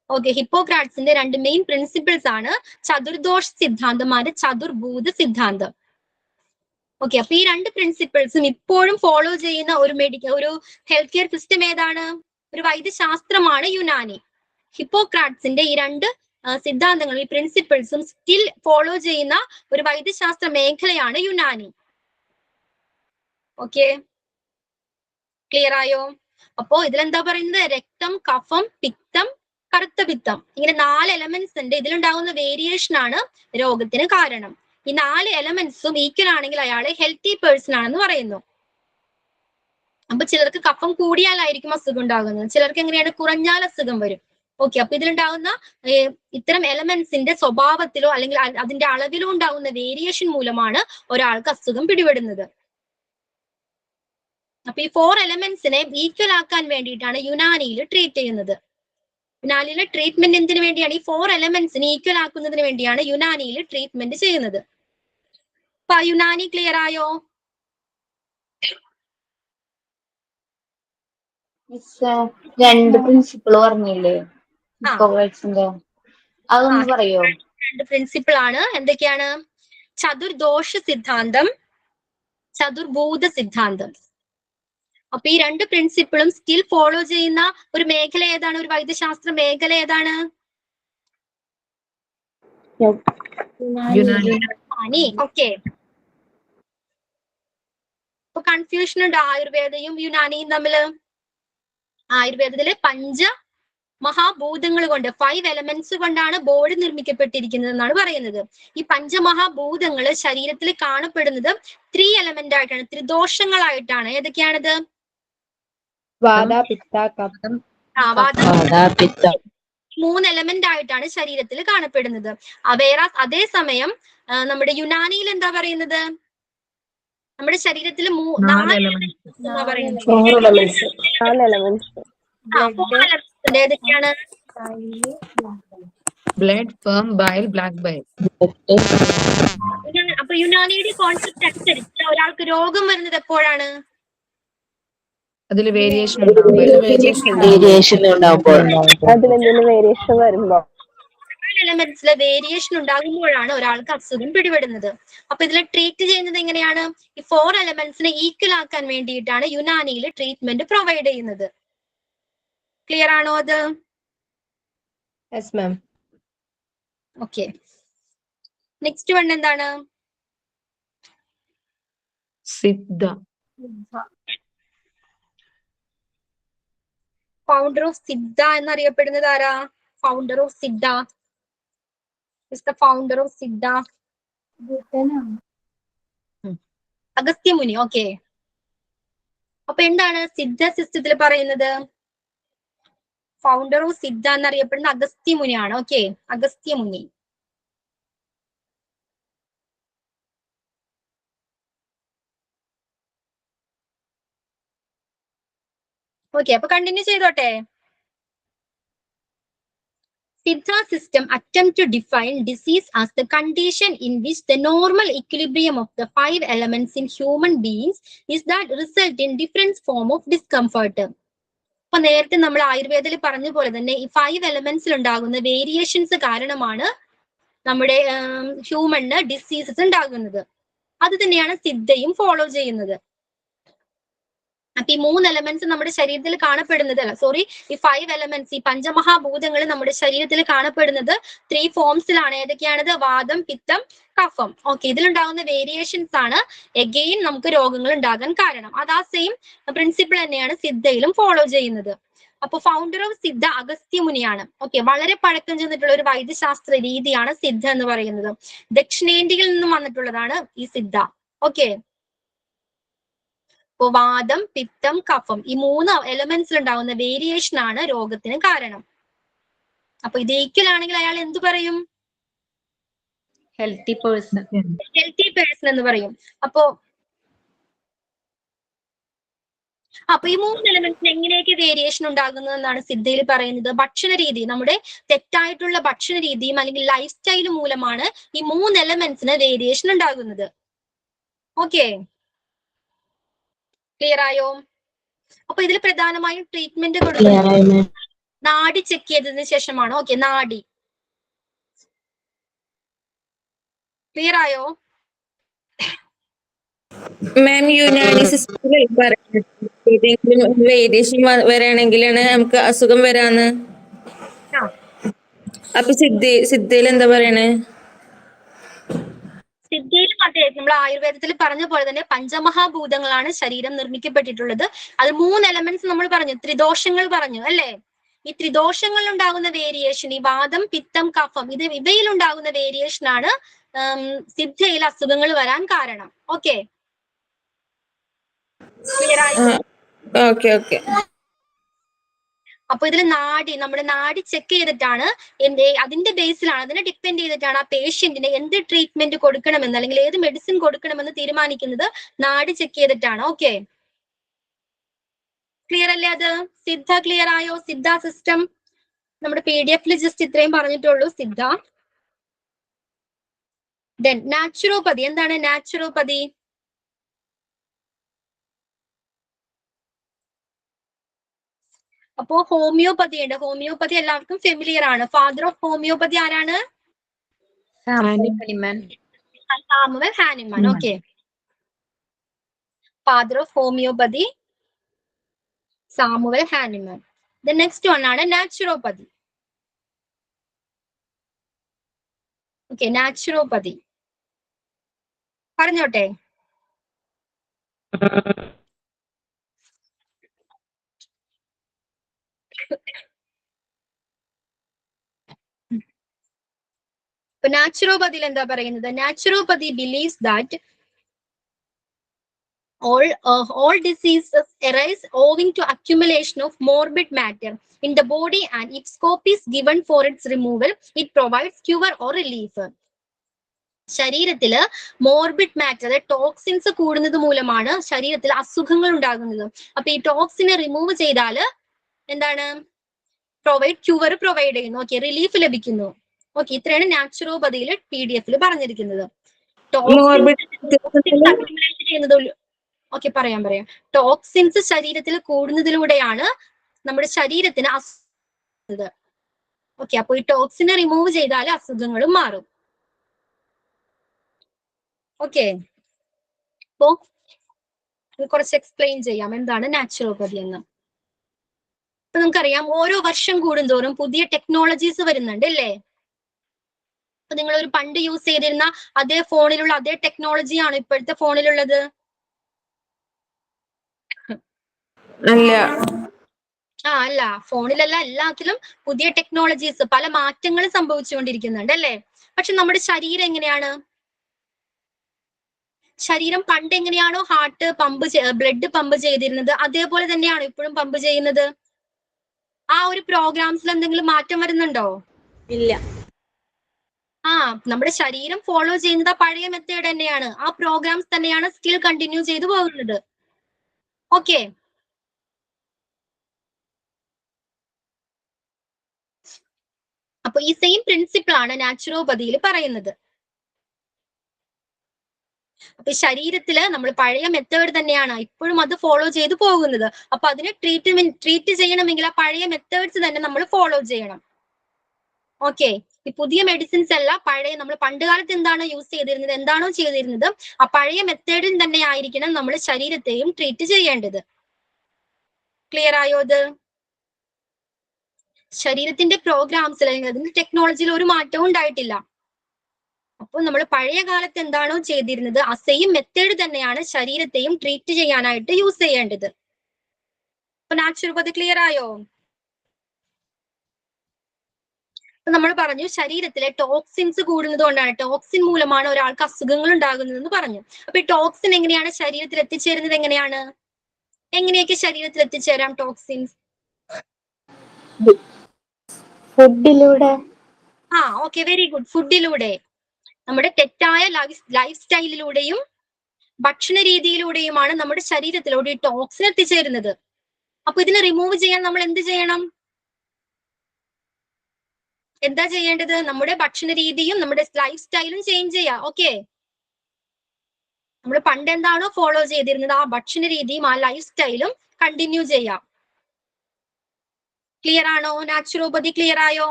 ഓക്കെ, ഹിപ്പോക്രാറ്റ്സിന്റെ 2 മെയിൻ പ്രിൻസിപ്പിൾസ് ആണ് ചതുർദോഷ സിദ്ധാന്തം ആൻഡ് ചതുർഭൂത സിദ്ധാന്തം. ഓക്കെ, അപ്പൊ ഈ 2 പ്രിൻസിപ്പിൾസും ഇപ്പോഴും ഫോളോ ചെയ്യുന്ന ഒരു ഹെൽത്ത് കെയർ സിസ്റ്റം ഏതാണ്? ഒരു വൈദ്യശാസ്ത്രമാണ് യുനാനി. ഹിപ്പോക്രാറ്റ്സിന്റെ ഈ 2 സിദ്ധാന്തങ്ങളും ഈ പ്രിൻസിപ്പിൾസും സ്റ്റിൽ ഫോളോ ചെയ്യുന്ന ഒരു വൈദ്യശാസ്ത്ര മേഖലയാണ് യുനാനി. ഓക്കെ, ക്ലിയർ ആയോ? അപ്പോ ഇതിലെന്താ പറയുന്നത്? രക്തം, കഫം, പിത്തം, കറുത്ത പിത്തം, ഇങ്ങനെ 4 എലമെന്റ്സ് ഉണ്ട്. ഇതിലുണ്ടാകുന്ന വേരിയേഷൻ ആണ് രോഗത്തിന് കാരണം. ഈ 4 എലമെന്റ്സും ഈക്വൽ ആണെങ്കിൽ അയാളെ ഹെൽത്തി പേഴ്സൺ ആണെന്ന് പറയുന്നു. അപ്പൊ ചിലർക്ക് കഫം കൂടിയാലായിരിക്കും അസുഖം ഉണ്ടാകുന്നത്, ചിലർക്ക് എങ്ങനെയാണ് കുറഞ്ഞാൽ അസുഖം വരും. ഓക്കെ, അപ്പൊ ഇതിലുണ്ടാകുന്ന ഇത്തരം എലമെന്റ്സിന്റെ സ്വഭാവത്തിലോ അല്ലെങ്കിൽ അതിന്റെ അളവിലോ ഉണ്ടാകുന്ന വേരിയേഷൻ മൂലമാണ് ഒരാൾക്ക് അസുഖം പിടിപെടുന്നത്. അപ്പൊ ഈ 4 എലമെന്റ്സിനെ ഈക്വൽ ആക്കാൻ വേണ്ടിയിട്ടാണ് യുനാനിയിൽ ട്രീറ്റ് ചെയ്യുന്നത്. യുനാനിയിലെ ട്രീറ്റ്മെന്റ് എന്തിനു വേണ്ടിയാണ്? ഈ 4 എലമെന്റ്സിനെ ഈക്വൽ ആക്കുന്നതിന് വേണ്ടിയാണ് യുനാനിയിൽ ട്രീറ്റ്മെന്റ് ചെയ്യുന്നത്. അപ്പൊ യുനാനി ക്ലിയർ ആയോ? മിസ് 2 പ്രിൻസിപ്പിൾ പറഞ്ഞില്ലേ ഹിപ്പോക്രാറ്റ്സിന്റെ, അതൊന്ന് പറയോ? 2 പ്രിൻസിപ്പിൾ ആണ്. എന്തൊക്കെയാണ്? ചതുർദോഷ സിദ്ധാന്തം, ചതുർഭൂത സിദ്ധാന്തം. അപ്പൊ ഈ 2 പ്രിൻസിപ്പിളും സ്റ്റിൽ ഫോളോ ചെയ്യുന്ന ഒരു മേഖല ഏതാണ്? ഒരു വൈദ്യശാസ്ത്ര മേഖല ഏതാണ്? യുനാനി. ഓക്കെ, ഇപ്പൊ കൺഫ്യൂഷൻ ഉണ്ട് ആയുർവേദയും യുനാനിയും തമ്മില്. ആയുർവേദത്തിലെ 5 മഹാഭൂതങ്ങൾ കൊണ്ട് 5 എലമെന്റ്സ് കൊണ്ടാണ് ബോഡി നിർമ്മിക്കപ്പെട്ടിരിക്കുന്നത് എന്നാണ് പറയുന്നത്. ഈ 5 മഹാഭൂതങ്ങള് ശരീരത്തിൽ കാണപ്പെടുന്നത് 3 എലമെന്റ് ആയിട്ടാണ്, ത്രിദോഷങ്ങളായിട്ടാണ്. ഏതൊക്കെയാണിത്? വാത, പിത്ത, കഫം. വാത 3 എലമെന്റ് ആയിട്ടാണ് ശരീരത്തിൽ കാണപ്പെടുന്നത്. അതേസമയം നമ്മുടെ യുനാനിയിൽ എന്താ പറയുന്നത്? നമ്മുടെ ശരീരത്തിൽ 4 എലമെന്റ്സ് പറയുന്നത്. ഏതൊക്കെയാണ്? Blood, sperm, bile, black bile. അപ്പൊ യുനാനിയുടെ കോൺസെപ്റ്റ് അനുസരിച്ച് ഒരാൾക്ക് രോഗം വരുന്നത് എപ്പോഴാണ്? അതിൽ വേരിയേഷൻ എലമെന്റ്സിലെ വേരിയേഷൻ ഉണ്ടാകുമ്പോഴാണ് ഒരാൾക്ക് അസുഖം പിടിപെടുന്നത്. അപ്പൊ ഇതിൽ ട്രീറ്റ് ചെയ്യുന്നത് എങ്ങനെയാണ്? ഈ 4 എലമെന്റ്സിനെ ഈക്വൽ ആക്കാൻ വേണ്ടിയിട്ടാണ് യുനാനിയിൽ ട്രീറ്റ്മെന്റ് പ്രൊവൈഡ് ചെയ്യുന്നത്. ക്ലിയർ ആണോ അത്? Yes ma'am. Okay, next one എന്താണ്? സിദ്ധ. ഫൗണ്ടർ ഓഫ് സിദ്ധ എന്നറിയപ്പെടുന്നത് ആരാ? Founder of Siddha, founder of Siddha Agastya Muni. Okay, അപ്പൊ എന്താണ് സിദ്ധ സിസ്റ്റത്തിൽ പറയുന്നത്? ഫൗണ്ടർ ഓഫ് സിദ്ധ എന്നറിയപ്പെടുന്ന അഗസ്ത്യമുനിയാണ്. ഓക്കെ, അഗസ്ത്യമുനി. ഓക്കെ, അപ്പൊ കണ്ടിന്യൂ ചെയ്തോട്ടെ. Siddha system attempt to define disease as the condition in which the normal equilibrium of the 5 elements in human beings is that result in different form of discomfort. അപ്പൊ നേരത്തെ നമ്മൾ ആയുർവേദത്തിൽ പറഞ്ഞ പോലെ തന്നെ ഈ 5 എലമെന്റ്സിൽ ഉണ്ടാകുന്ന വേരിയേഷൻസ് കാരണമാണ് നമ്മുടെ ഹ്യൂമണിന് ഡിസീസസ് ഉണ്ടാകുന്നത്. അത് തന്നെയാണ് സിദ്ധയും ഫോളോ ചെയ്യുന്നത്. അപ്പൊ ഈ 3 എലമെന്റ്സ് നമ്മുടെ ശരീരത്തിൽ കാണപ്പെടുന്നത് ഈ 5 എലമെന്റ്സ്, ഈ പഞ്ചമഹാഭൂതങ്ങൾ നമ്മുടെ ശരീരത്തിൽ കാണപ്പെടുന്നത് 3 ഫോംസിലാണ്. ഏതൊക്കെയാണത്? വാദം, പിത്തം, കഫം. ഓക്കെ, ഇതിലുണ്ടാകുന്ന വേരിയേഷൻസ് ആണ് എഗെയിൻ നമുക്ക് രോഗങ്ങൾ ഉണ്ടാകാൻ കാരണം. അത് ആ സെയിം പ്രിൻസിപ്പിൾ തന്നെയാണ് സിദ്ധയിലും ഫോളോ ചെയ്യുന്നത്. അപ്പൊ ഫൗണ്ടർ ഓഫ് സിദ്ധ അഗസ്ത്യമുനിയാണ്. ഓക്കെ, വളരെ പഴക്കം ചെന്നിട്ടുള്ള ഒരു വൈദ്യശാസ്ത്ര രീതിയാണ് സിദ്ധ എന്ന് പറയുന്നത്. ദക്ഷിണേന്ത്യയിൽ നിന്നും വന്നിട്ടുള്ളതാണ് ഈ സിദ്ധ. ഓക്കെ, ഇപ്പൊ വാദം, പിത്തം, കഫം, ഈ 3 എലമെന്റ്സിൽ ഉണ്ടാകുന്ന വേരിയേഷൻ ആണ് രോഗത്തിന് കാരണം. അപ്പൊ ഇത് ഈക്വൽ ആണെങ്കിൽ അയാൾ എന്ത് പറയും? Healthy person. ഹെൽത്തി പേഴ്സൺ എന്ന് പറയും. അപ്പോ അപ്പൊ ഈ 3 എലമെന്റ്സിന് എങ്ങനെയൊക്കെ വേരിയേഷൻ ഉണ്ടാകുന്നതെന്നാണ് സിദ്ധയിൽ പറയുന്നത്. ഭക്ഷണ രീതി, നമ്മുടെ തെറ്റായിട്ടുള്ള ഭക്ഷണ രീതിയും അല്ലെങ്കിൽ ലൈഫ് സ്റ്റൈലും മൂലമാണ് ഈ 3 എലമെന്റ്സിന് വേരിയേഷൻ ഉണ്ടാകുന്നത്. ഓക്കെ, ക്ലിയർ ആയോ? അപ്പൊ ഇതിൽ പ്രധാനമായും ട്രീറ്റ്മെന്റ് കൊടുക്കുന്നത് നാഡി ചെക്ക് ചെയ്തതിനു ശേഷമാണ്. ഓക്കെ, നാഡി ക്ലിയർ ആയോ? മാം യുനാനി സിസ്റ്റത്തിൽ ഏതെങ്കിലും വേരിയേഷൻ വരാണെങ്കിലാണ് നമുക്ക് അസുഖം വരാന്ന്. ആ, അപ്പൊ സിദ്ധയിൽ എന്താ പറയണേ? സിദ്ധയിലും അതെ, നമ്മൾ ആയുർവേദത്തിൽ പറഞ്ഞ പോലെ തന്നെ പഞ്ചമഹാഭൂതങ്ങളാണ് ശരീരം നിർമ്മിക്കപ്പെട്ടിട്ടുള്ളത്. അത് 3 എലമെന്റ്സ് നമ്മൾ പറഞ്ഞു, ത്രിദോഷങ്ങൾ പറഞ്ഞു അല്ലേ? ഈ ത്രിദോഷങ്ങളിൽ ഉണ്ടാകുന്ന വേരിയേഷൻ, ഈ വാദം, പിത്തം, കഫം, ഇവയിൽ ഉണ്ടാകുന്ന വേരിയേഷൻ ആണ് സിദ്ധയിൽ അസുഖങ്ങൾ വരാൻ കാരണം. ഓക്കെ, ക്ലിയർ ആയി? Okay okay. അപ്പൊ ഇതിൽ നമ്മുടെ നാഡി ചെക്ക് ചെയ്തിട്ടാണ് അതിന്റെ ബേസിലാണ്, അതിനെ ഡിപ്പെൻഡ് ചെയ്തിട്ടാണ് ആ പേഷ്യന്റിന് എന്ത് ട്രീറ്റ്മെന്റ് കൊടുക്കണമെന്ന് അല്ലെങ്കിൽ ഏത് മെഡിസിൻ കൊടുക്കണമെന്ന് തീരുമാനിക്കുന്നത് നാഡി ചെക്ക് ചെയ്തിട്ടാണ്. ഓക്കെ, ക്ലിയർ അല്ലേ? അത് സിദ്ധ ക്ലിയർ ആയോ? സിദ്ധ സിസ്റ്റം നമ്മുടെ PDF ജസ്റ്റ് ഇത്രയും പറഞ്ഞിട്ടുള്ളൂ. സിദ്ധ. Then naturopathy. എന്താണ് നാച്ചുറോപ്പതി? അപ്പോ ഹോമിയോപ്പതി ഉണ്ട്. ഹോമിയോപ്പതി എല്ലാവർക്കും ഫെമിലിയർ ആണ്. ഫാദർ ഓഫ് ഹോമിയോപ്പതി ആരാണ്? Samuel Hahnemann. Okay, father of homeopathy Samuel Hahnemann. The next one ആണ് നാച്ചുറോപ്പതി. ഓക്കെ, നാച്ചുറോപ്പതി പറഞ്ഞോട്ടെ. ഇപ്പൊ നാച്ചുറോപ്പതിയിൽ എന്താ പറയുന്നത്? Naturopathy believes that all diseases arise owing to accumulation of morbid matter in the body, and if scope is given for its removal, it provides cure or relief. ശരീരത്തില് morbid matter, toxins കൂടുന്നത് മൂലമാണ് ശരീരത്തിൽ അസുഖങ്ങൾ ഉണ്ടാകുന്നത്. അപ്പൊ ഈ ടോക്സിനെ remove ചെയ്താൽ എന്താണ്? ക്യൂർ പ്രൊവൈഡ് ചെയ്യുന്നു. ഓക്കെ, റിലീഫ് ലഭിക്കുന്നു. ഓക്കെ, ഇത്രയാണ് നാച്ചുറോപ്പതിയിൽ PDF പറഞ്ഞിരിക്കുന്നത്. ചെയ്യുന്നത് ഓക്കെ, പറയാം. ടോക്സിൻസ് ശരീരത്തിൽ കൂടുന്നതിലൂടെയാണ് നമ്മുടെ ശരീരത്തിന് അസുഖം. ഓക്കെ, അപ്പൊ ഈ ടോക്സിനെ റിമൂവ് ചെയ്താൽ അസുഖങ്ങളും മാറും. ഓക്കെ, അപ്പോ കുറച്ച് എക്സ്പ്ലെയിൻ ചെയ്യാം എന്താണ് നാച്ചുറോപ്പതി എന്ന്. ഇപ്പൊ നമുക്കറിയാം ഓരോ വർഷം കൂടുന്തോറും പുതിയ ടെക്നോളജീസ് വരുന്നുണ്ട് അല്ലേ? അപ്പൊ നിങ്ങൾ ഒരു പണ്ട് യൂസ് ചെയ്തിരുന്ന അതേ ഫോണിലുള്ള അതേ ടെക്നോളജിയാണോ ഇപ്പോഴത്തെ ഫോണിലുള്ളത്? അല്ല. അല്ല, ഫോണിലല്ല, എല്ലാത്തിലും പുതിയ ടെക്നോളജീസ്, പല മാറ്റങ്ങളും സംഭവിച്ചുകൊണ്ടിരിക്കുന്നുണ്ട് അല്ലേ? പക്ഷെ നമ്മുടെ ശരീരം എങ്ങനെയാണ്? ശരീരം പണ്ട് എങ്ങനെയാണോ ഹാർട്ട് ബ്ലഡ് പമ്പ് ചെയ്തിരുന്നത് അതേപോലെ തന്നെയാണോ ഇപ്പോഴും പമ്പ് ചെയ്യുന്നത്? ആ ഒരു പ്രോഗ്രാംസിൽ എന്തെങ്കിലും മാറ്റം വരുന്നുണ്ടോ? ഇല്ല. നമ്മുടെ ശരീരം ഫോളോ ചെയ്യുന്നത് പഴയ മെത്തേഡ് തന്നെയാണ്. ആ പ്രോഗ്രാംസ് തന്നെയാണ് സ്റ്റിൽ കണ്ടിന്യൂ ചെയ്തു പോകുന്നത്. ഓക്കെ, അപ്പൊ ഈ സെയിം പ്രിൻസിപ്പിൾ ആണ് നാച്ചുറോപ്പതിയിൽ പറയുന്നത്. അപ്പൊ ശരീരത്തില് നമ്മൾ പഴയ മെത്തേഡ് തന്നെയാണ് ഇപ്പോഴും അത് ഫോളോ ചെയ്ത് പോകുന്നത്. അപ്പൊ അതിനെ ട്രീറ്റ് ചെയ്യണമെങ്കിൽ ആ പഴയ മെത്തേഡ്സ് തന്നെ നമ്മൾ ഫോളോ ചെയ്യണം. ഓക്കെ, ഈ പുതിയ മെഡിസിൻസ് അല്ല, പഴയ നമ്മൾ പണ്ട് കാലത്ത് എന്താണോ യൂസ് ചെയ്തിരുന്നത്, എന്താണോ ചെയ്തിരുന്നത്, ആ പഴയ മെത്തേഡിൽ തന്നെ ആയിരിക്കണം നമ്മൾ ശരീരത്തെയും ട്രീറ്റ് ചെയ്യേണ്ടത്. ക്ലിയർ ആയോ? അത് ശരീരത്തിന്റെ പ്രോഗ്രാംസിൽ അല്ലെങ്കിൽ അതിന്റെ ടെക്നോളജിയിൽ ഒരു മാറ്റവും ഉണ്ടായിട്ടില്ല. അപ്പോൾ നമ്മൾ പഴയ കാലത്ത് എന്താണോ ചെയ്തിരുന്നത് ആ സെയിം മെത്തേഡ് തന്നെയാണ് ശരീരത്തെയും ട്രീറ്റ് ചെയ്യാനായിട്ട് യൂസ് ചെയ്യേണ്ടത്. അപ്പൊ നാച്ചുറോപ്പതി ക്ലിയർ ആയോ? നമ്മൾ പറഞ്ഞു ശരീരത്തിലെ ടോക്സിൻസ് കൂടുന്നത് കൊണ്ടാണ്, ടോക്സിൻ മൂലമാണ് ഒരാൾക്ക് അസുഖങ്ങൾ ഉണ്ടാകുന്നതെന്ന് പറഞ്ഞു. അപ്പൊ ഈ ടോക്സിൻ എങ്ങനെയാണ് ശരീരത്തിൽ എത്തിച്ചേരുന്നത്? എങ്ങനെയൊക്കെ ശരീരത്തിൽ എത്തിച്ചേരാം ടോക്സിൻസ്? ഫുഡിലൂടെ. Okay, very good. ഫുഡിലൂടെ, നമ്മുടെ തെറ്റായ ലൈഫ് സ്റ്റൈലിലൂടെയും ഭക്ഷണ രീതിയിലൂടെയുമാണ് നമ്മുടെ ശരീരത്തിലൂടെ ഈ ടോക്സിൻ എത്തിച്ചേരുന്നത്. അപ്പൊ ഇതിനെ റിമൂവ് ചെയ്യാൻ നമ്മൾ എന്ത് ചെയ്യണം? എന്താ ചെയ്യേണ്ടത്? നമ്മുടെ ഭക്ഷണ രീതിയും നമ്മുടെ ലൈഫ് സ്റ്റൈലും ചേഞ്ച് ചെയ്യാം. ഓക്കെ, നമ്മൾ പണ്ട് എന്താണോ ഫോളോ ചെയ്തിരുന്നത് ആ ഭക്ഷണ രീതിയും ആ ലൈഫ് സ്റ്റൈലും കണ്ടിന്യൂ ചെയ്യാം. ക്ലിയർ ആണോ? നാച്ചുറോപ്പതി ക്ലിയർ ആയോ?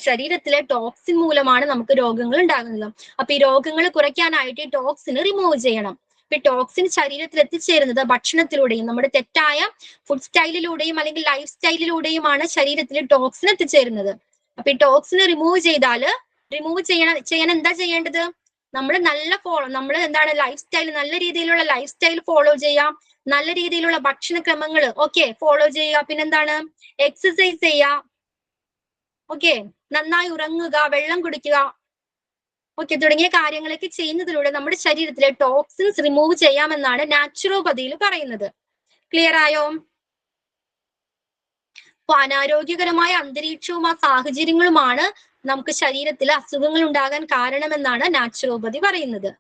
ശരീരത്തിലെ ടോക്സിൻ മൂലമാണ് നമുക്ക് രോഗങ്ങൾ ഉണ്ടാകുന്നത്. അപ്പൊ ഈ രോഗങ്ങൾ കുറയ്ക്കാനായിട്ട് ഈ ടോക്സിൻ റിമൂവ് ചെയ്യണം. ഇപ്പൊ ടോക്സിൻ ശരീരത്തിൽ എത്തിച്ചേരുന്നത് ഭക്ഷണത്തിലൂടെയും നമ്മുടെ തെറ്റായ ഫുഡ് സ്റ്റൈലിലൂടെയും അല്ലെങ്കിൽ ലൈഫ് സ്റ്റൈലിലൂടെയുമാണ് ശരീരത്തിൽ ടോക്സിൻ എത്തിച്ചേരുന്നത്. അപ്പൊ ഈ ടോക്സിൻ റിമൂവ് ചെയ്യാൻ എന്താ ചെയ്യേണ്ടത്? നമ്മൾ നമ്മൾ എന്താണ് ലൈഫ് സ്റ്റൈൽ, നല്ല രീതിയിലുള്ള ലൈഫ് സ്റ്റൈൽ ഫോളോ ചെയ്യാം, നല്ല രീതിയിലുള്ള ഭക്ഷണക്രമങ്ങൾ ഫോളോ ചെയ്യുക, പിന്നെന്താണ് എക്സസൈസ് ചെയ്യുക, നന്നായി ഉറങ്ങുക, വെള്ളം കുടിക്കുക, തുടങ്ങിയ കാര്യങ്ങളൊക്കെ ചെയ്യുന്നതിലൂടെ നമ്മുടെ ശരീരത്തിലെ ടോക്സിൻസ് റിമൂവ് ചെയ്യാമെന്നാണ് നാച്ചുറോപ്പതിയിൽ പറയുന്നത്. ക്ലിയർ ആയോ? അപ്പൊ അനാരോഗ്യകരമായ അന്തരീക്ഷവും ആ സാഹചര്യങ്ങളുമാണ് നമുക്ക് ശരീരത്തിൽ അസുഖങ്ങൾ ഉണ്ടാകാൻ കാരണമെന്നാണ് നാച്ചുറോപ്പതി പറയുന്നത്.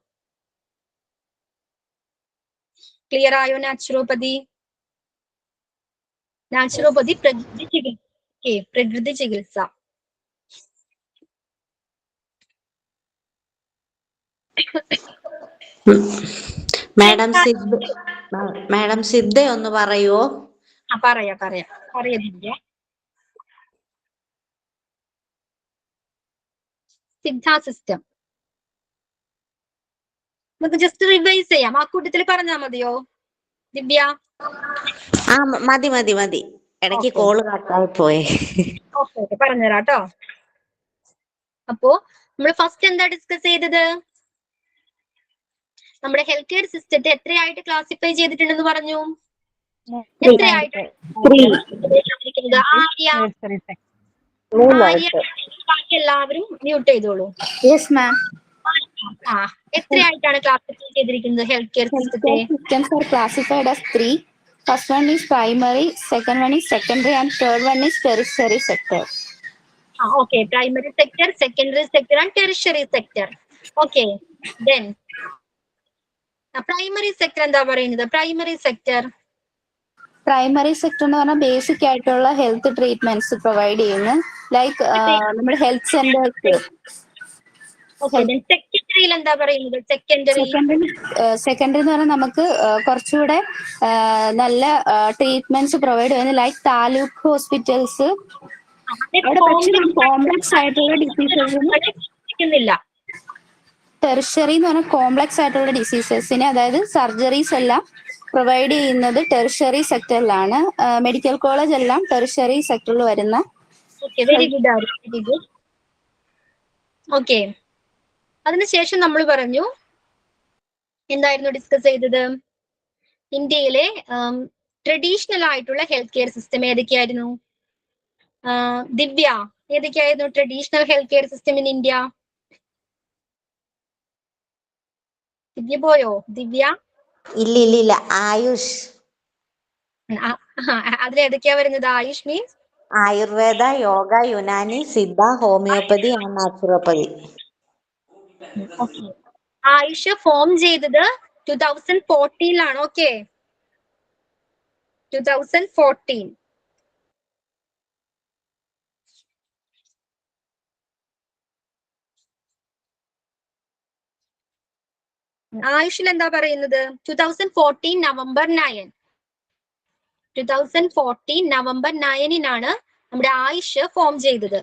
ക്ലിയർ ആയോ നാച്ചുറോപ്പതി? നാച്ചുറോപ്പതി പ്രകൃതി ചികിത്സ. മാഡം സിദ്ധ ഒന്ന് പറയുവോ? പറയാ സിദ്ധ സിസ്റ്റം നമുക്ക് ജസ്റ്റ് റിവൈസ് ചെയ്യാം. ആ കൂട്ടത്തിൽ പറഞ്ഞാൽ മതിയോ ദിവ്യ? മതി. ഇടയ്ക്ക് കോള് കട്ടായി പോയെ. പറഞ്ഞുതരാം കേട്ടോ. അപ്പോ നമ്മൾ ഫസ്റ്റ് എന്താ ഡിസ്കസ് ചെയ്തത്? നമ്മുടെ ഹെൽത്ത് കെയർ സിസ്റ്റത്തെ എത്രയായിട്ട് ക്ലാസിഫൈ ചെയ്തിട്ടുണ്ടെന്ന് പറഞ്ഞു? എത്രയായിട്ട്? എല്ലാവരും മ്യൂട്ട് ചെയ്തോളൂ. എത്രയായിട്ടാണ് ക്ലാസിഫൈ ചെയ്തിരിക്കുന്നത് ഹെൽത്ത് കെയർ സിസ്റ്റത്തെ? Systems are classified as three. First one is primary, second one is secondary, and third one is tertiary sector. Primary sector, secondary sector, and tertiary sector. Then primary sector എന്താ പറയുന്നത്? Primary sector എന്ന് പറഞ്ഞാൽ basic ആയിട്ടുള്ള health treatments provide ചെയ്യുന്നു. Like നമ്മുടെ health centres. സെക്കൻഡറിയിൽ എന്താ പറയുന്നത്? Secondary എന്ന് പറഞ്ഞാൽ നമുക്ക് കുറച്ചുകൂടെ നല്ല ട്രീറ്റ്മെന്റ്സ് പ്രൊവൈഡ് ചെയ്യുന്നത്, ലൈക്ക് താലൂക്ക് ഹോസ്പിറ്റൽസ്. കോംപ്ലക്സ് ആയിട്ടുള്ള ഡിസീസസ്. ടെറിഷറി എന്ന് പറഞ്ഞാൽ കോംപ്ലക്സ് ആയിട്ടുള്ള ഡിസീസസിന്, അതായത് സർജറീസ് എല്ലാം പ്രൊവൈഡ് ചെയ്യുന്നത് ടെറിഷറി സെക്ടറിലാണ്. മെഡിക്കൽ കോളേജ് എല്ലാം ടെറിഷറി സെക്ടറിൽ വരുന്ന. Very good. അതിനുശേഷം നമ്മൾ പറഞ്ഞു എന്തായിരുന്നു ഡിസ്കസ് ചെയ്തത്? ഇന്ത്യയിലെ ട്രഡീഷണൽ ആയിട്ടുള്ള ഹെൽത്ത് കെയർ സിസ്റ്റം ഏതൊക്കെയായിരുന്നു? ദിവ്യ, ഏതൊക്കെയായിരുന്നു traditional health care system in India? Divya പോയോ? ദിവ്യ ഇല്ല. ആയുഷ്. അതിലേതൊക്കെയാ വരുന്നത്? AYUSH means Ayurveda, yoga, Unani, Siddha, homeopathy and naturopathy. AYUSH form ചെയ്തത് 2014 2014. ആയുഷിൽ എന്താ പറയുന്നത്? 2014 നവംബർ 9. 2014 നവംബർ 9 നമ്മുടെ ആയുഷ് ഫോം ചെയ്തത്.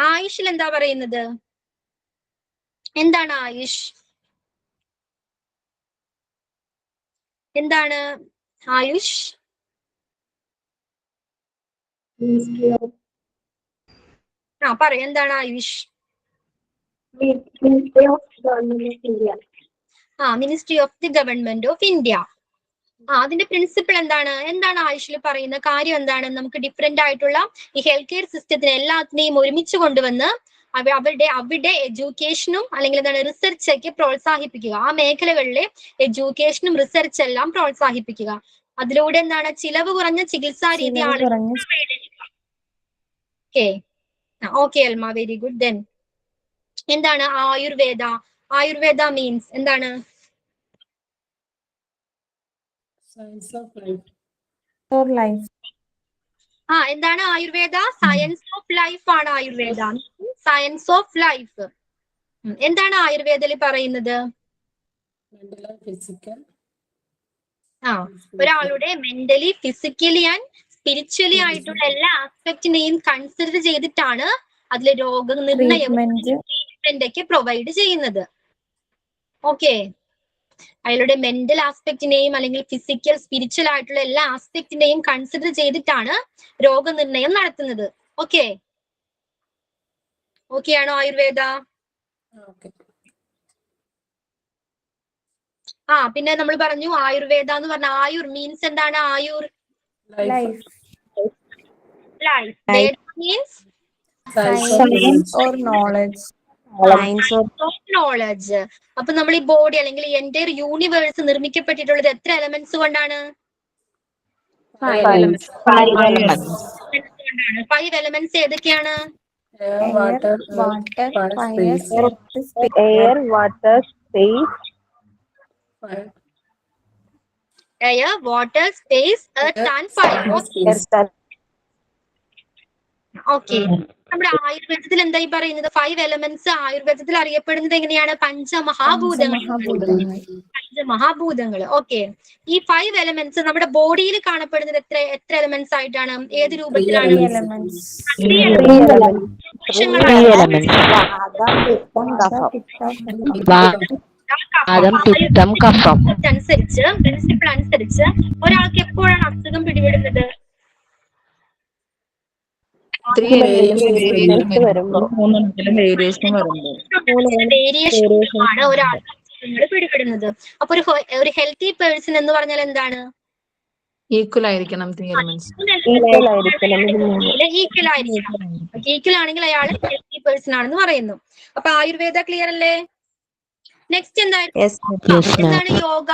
ആയുഷിൽ എന്താ പറയുന്നത്? എന്താണ് ആയുഷ്? എന്താണ് ആയുഷ്? പറയൂ, എന്താണ് Ayush? Ministry of the government of India. അതിന്റെ പ്രിൻസിപ്പിൾ എന്താണ് ആയുഷിൽ പറയുന്ന കാര്യം എന്താണ്? നമുക്ക് ഡിഫറെന്റ് ആയിട്ടുള്ള ഈ ഹെൽത്ത് കെയർ സിസ്റ്റത്തിന് എല്ലാത്തിനെയും ഒരുമിച്ച് കൊണ്ടുവന്ന് അവിടെ എഡ്യൂക്കേഷനും അല്ലെങ്കിൽ റിസർച്ച് ഒക്കെ പ്രോത്സാഹിപ്പിക്കുക. ആ മേഖലകളിലെ എഡ്യൂക്കേഷനും റിസർച്ച് എല്ലാം പ്രോത്സാഹിപ്പിക്കുക. അതിലൂടെ ചിലവ് കുറഞ്ഞ ചികിത്സാ രീതിയാണ്. ഓക്കെ അൽമ, വെരി ഗുഡ്. ദെൻ എന്താണ് ആയുർവേദ? ആയുർവേദ മീൻസ് എന്താണ്? എന്താണ് ആയുർവേദ? സയൻസ് ഓഫ് ലൈഫ് ആണ് ആയുർവേദ. Science of life. എന്താണ് ആയുർവേദയിൽ പറയുന്നത്? ഒരാളുടെ മെന്റലി, ഫിസിക്കലി ആൻഡ് സ്പിരിച്വലി ആയിട്ടുള്ള എല്ലാ ആസ്പെക്റ്റിനെയും കൺസിഡർ ചെയ്തിട്ടാണ് അതിൽ രോഗനിർണയം, ട്രീറ്റ്മെന്റ് ഒക്കെ പ്രൊവൈഡ് ചെയ്യുന്നത്. ഓക്കെ, അയാളുടെ മെന്റൽ ആസ്പെക്റ്റിനെയും അല്ലെങ്കിൽ ഫിസിക്കൽ, സ്പിരിച്വൽ ആയിട്ടുള്ള എല്ലാ ആസ്പെക്റ്റിനെയും കൺസിഡർ ചെയ്തിട്ടാണ് രോഗനിർണയം നടത്തുന്നത്. ഓക്കെ, ഓക്കെ ആണോ ആയുർവേദ? പിന്നെ നമ്മൾ പറഞ്ഞു ആയുർവേദ എന്ന് പറഞ്ഞ ആയുർ മീൻസ് എന്താണ്? Ayur life. Veda means Science or knowledge. Science of knowledge. അപ്പൊ നമ്മൾ ഈ ബോഡി അല്ലെങ്കിൽ എൻറ്റയർ യൂണിവേഴ്സ് നിർമ്മിക്കപ്പെട്ടിട്ടുള്ളത് എത്ര എലമെന്റ്സ് കൊണ്ടാണ്? 5 elements. 5 എലമെന്റ്സ് ഏതൊക്കെയാണ്? Air, water, fire, space. Air, water, space. Air, water, space, earth and fire. Okay, നമ്മുടെ ആയുർവേദത്തിൽ എന്തായി പറയുന്നത്? 5 എലമെന്റ്സ് ആയുർവേദത്തിൽ അറിയപ്പെടുന്നത് എങ്ങനെയാണ്? പഞ്ചമഹാഭൂതങ്ങൾ. ഓക്കെ, ഈ 5 എലമെന്റ്സ് നമ്മുടെ ബോഡിയിൽ കാണപ്പെടുന്നത് എത്ര എലമെന്റ്സ് ആയിട്ടാണ്? ഏത് രൂപത്തിലാണ്? അനുസരിച്ച്, പ്രിൻസിപ്പിൾ അനുസരിച്ച് ഒരാൾക്ക് എപ്പോഴാണ് അസുഖം പിടിപെടുന്നത്? വേരിയേഷനാണ് ഒരാൾക്ക് അസുഖങ്ങൾ പിടിപെടുന്നത്. അപ്പൊ ഒരു ഹെൽത്തി പേഴ്സൺ എന്ന് പറഞ്ഞാൽ എന്താണ്? ഈക്വൽ ആയിരിക്കണം. ഈക്വൽ ആണെങ്കിൽ അയാൾ ഹെൽത്തി പേഴ്സൺ ആണെന്ന് പറയുന്നു. അപ്പൊ ആയുർവേദ ക്ലിയർ അല്ലേ? നെക്സ്റ്റ് എന്താണ് യോഗ?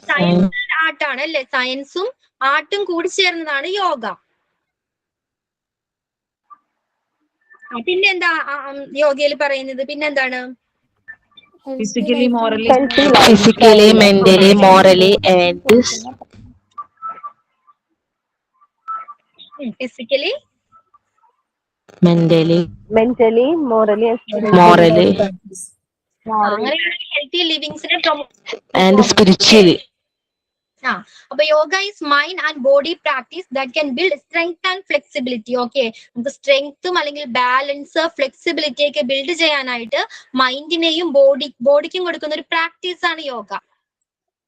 സയൻസ് ആർട്ടാണ് അല്ലെ? സയൻസും ആർട്ടും കൂടി ചേർന്നതാണ് യോഗ. പിന്നെന്താ യോഗയിൽ പറയുന്നത്? പിന്നെന്താണ്? Physically, mentally, morally, and physically, mentally, morally, അങ്ങനെ ഹെൽത്തി ലിവിങ്സിനെ and spiritually. അപ്പൊ yoga is mind and body practice that can build strength and flexibility. Okay, നമുക്ക് സ്ട്രെങ്ത്തും അല്ലെങ്കിൽ ബാലൻസ്, ഫ്ലെക്സിബിലിറ്റി ഒക്കെ ബിൽഡ് ചെയ്യാനായിട്ട് മൈൻഡിനെയും ബോഡിക്കും കൊടുക്കുന്ന ഒരു പ്രാക്ടീസ് ആണ് യോഗ.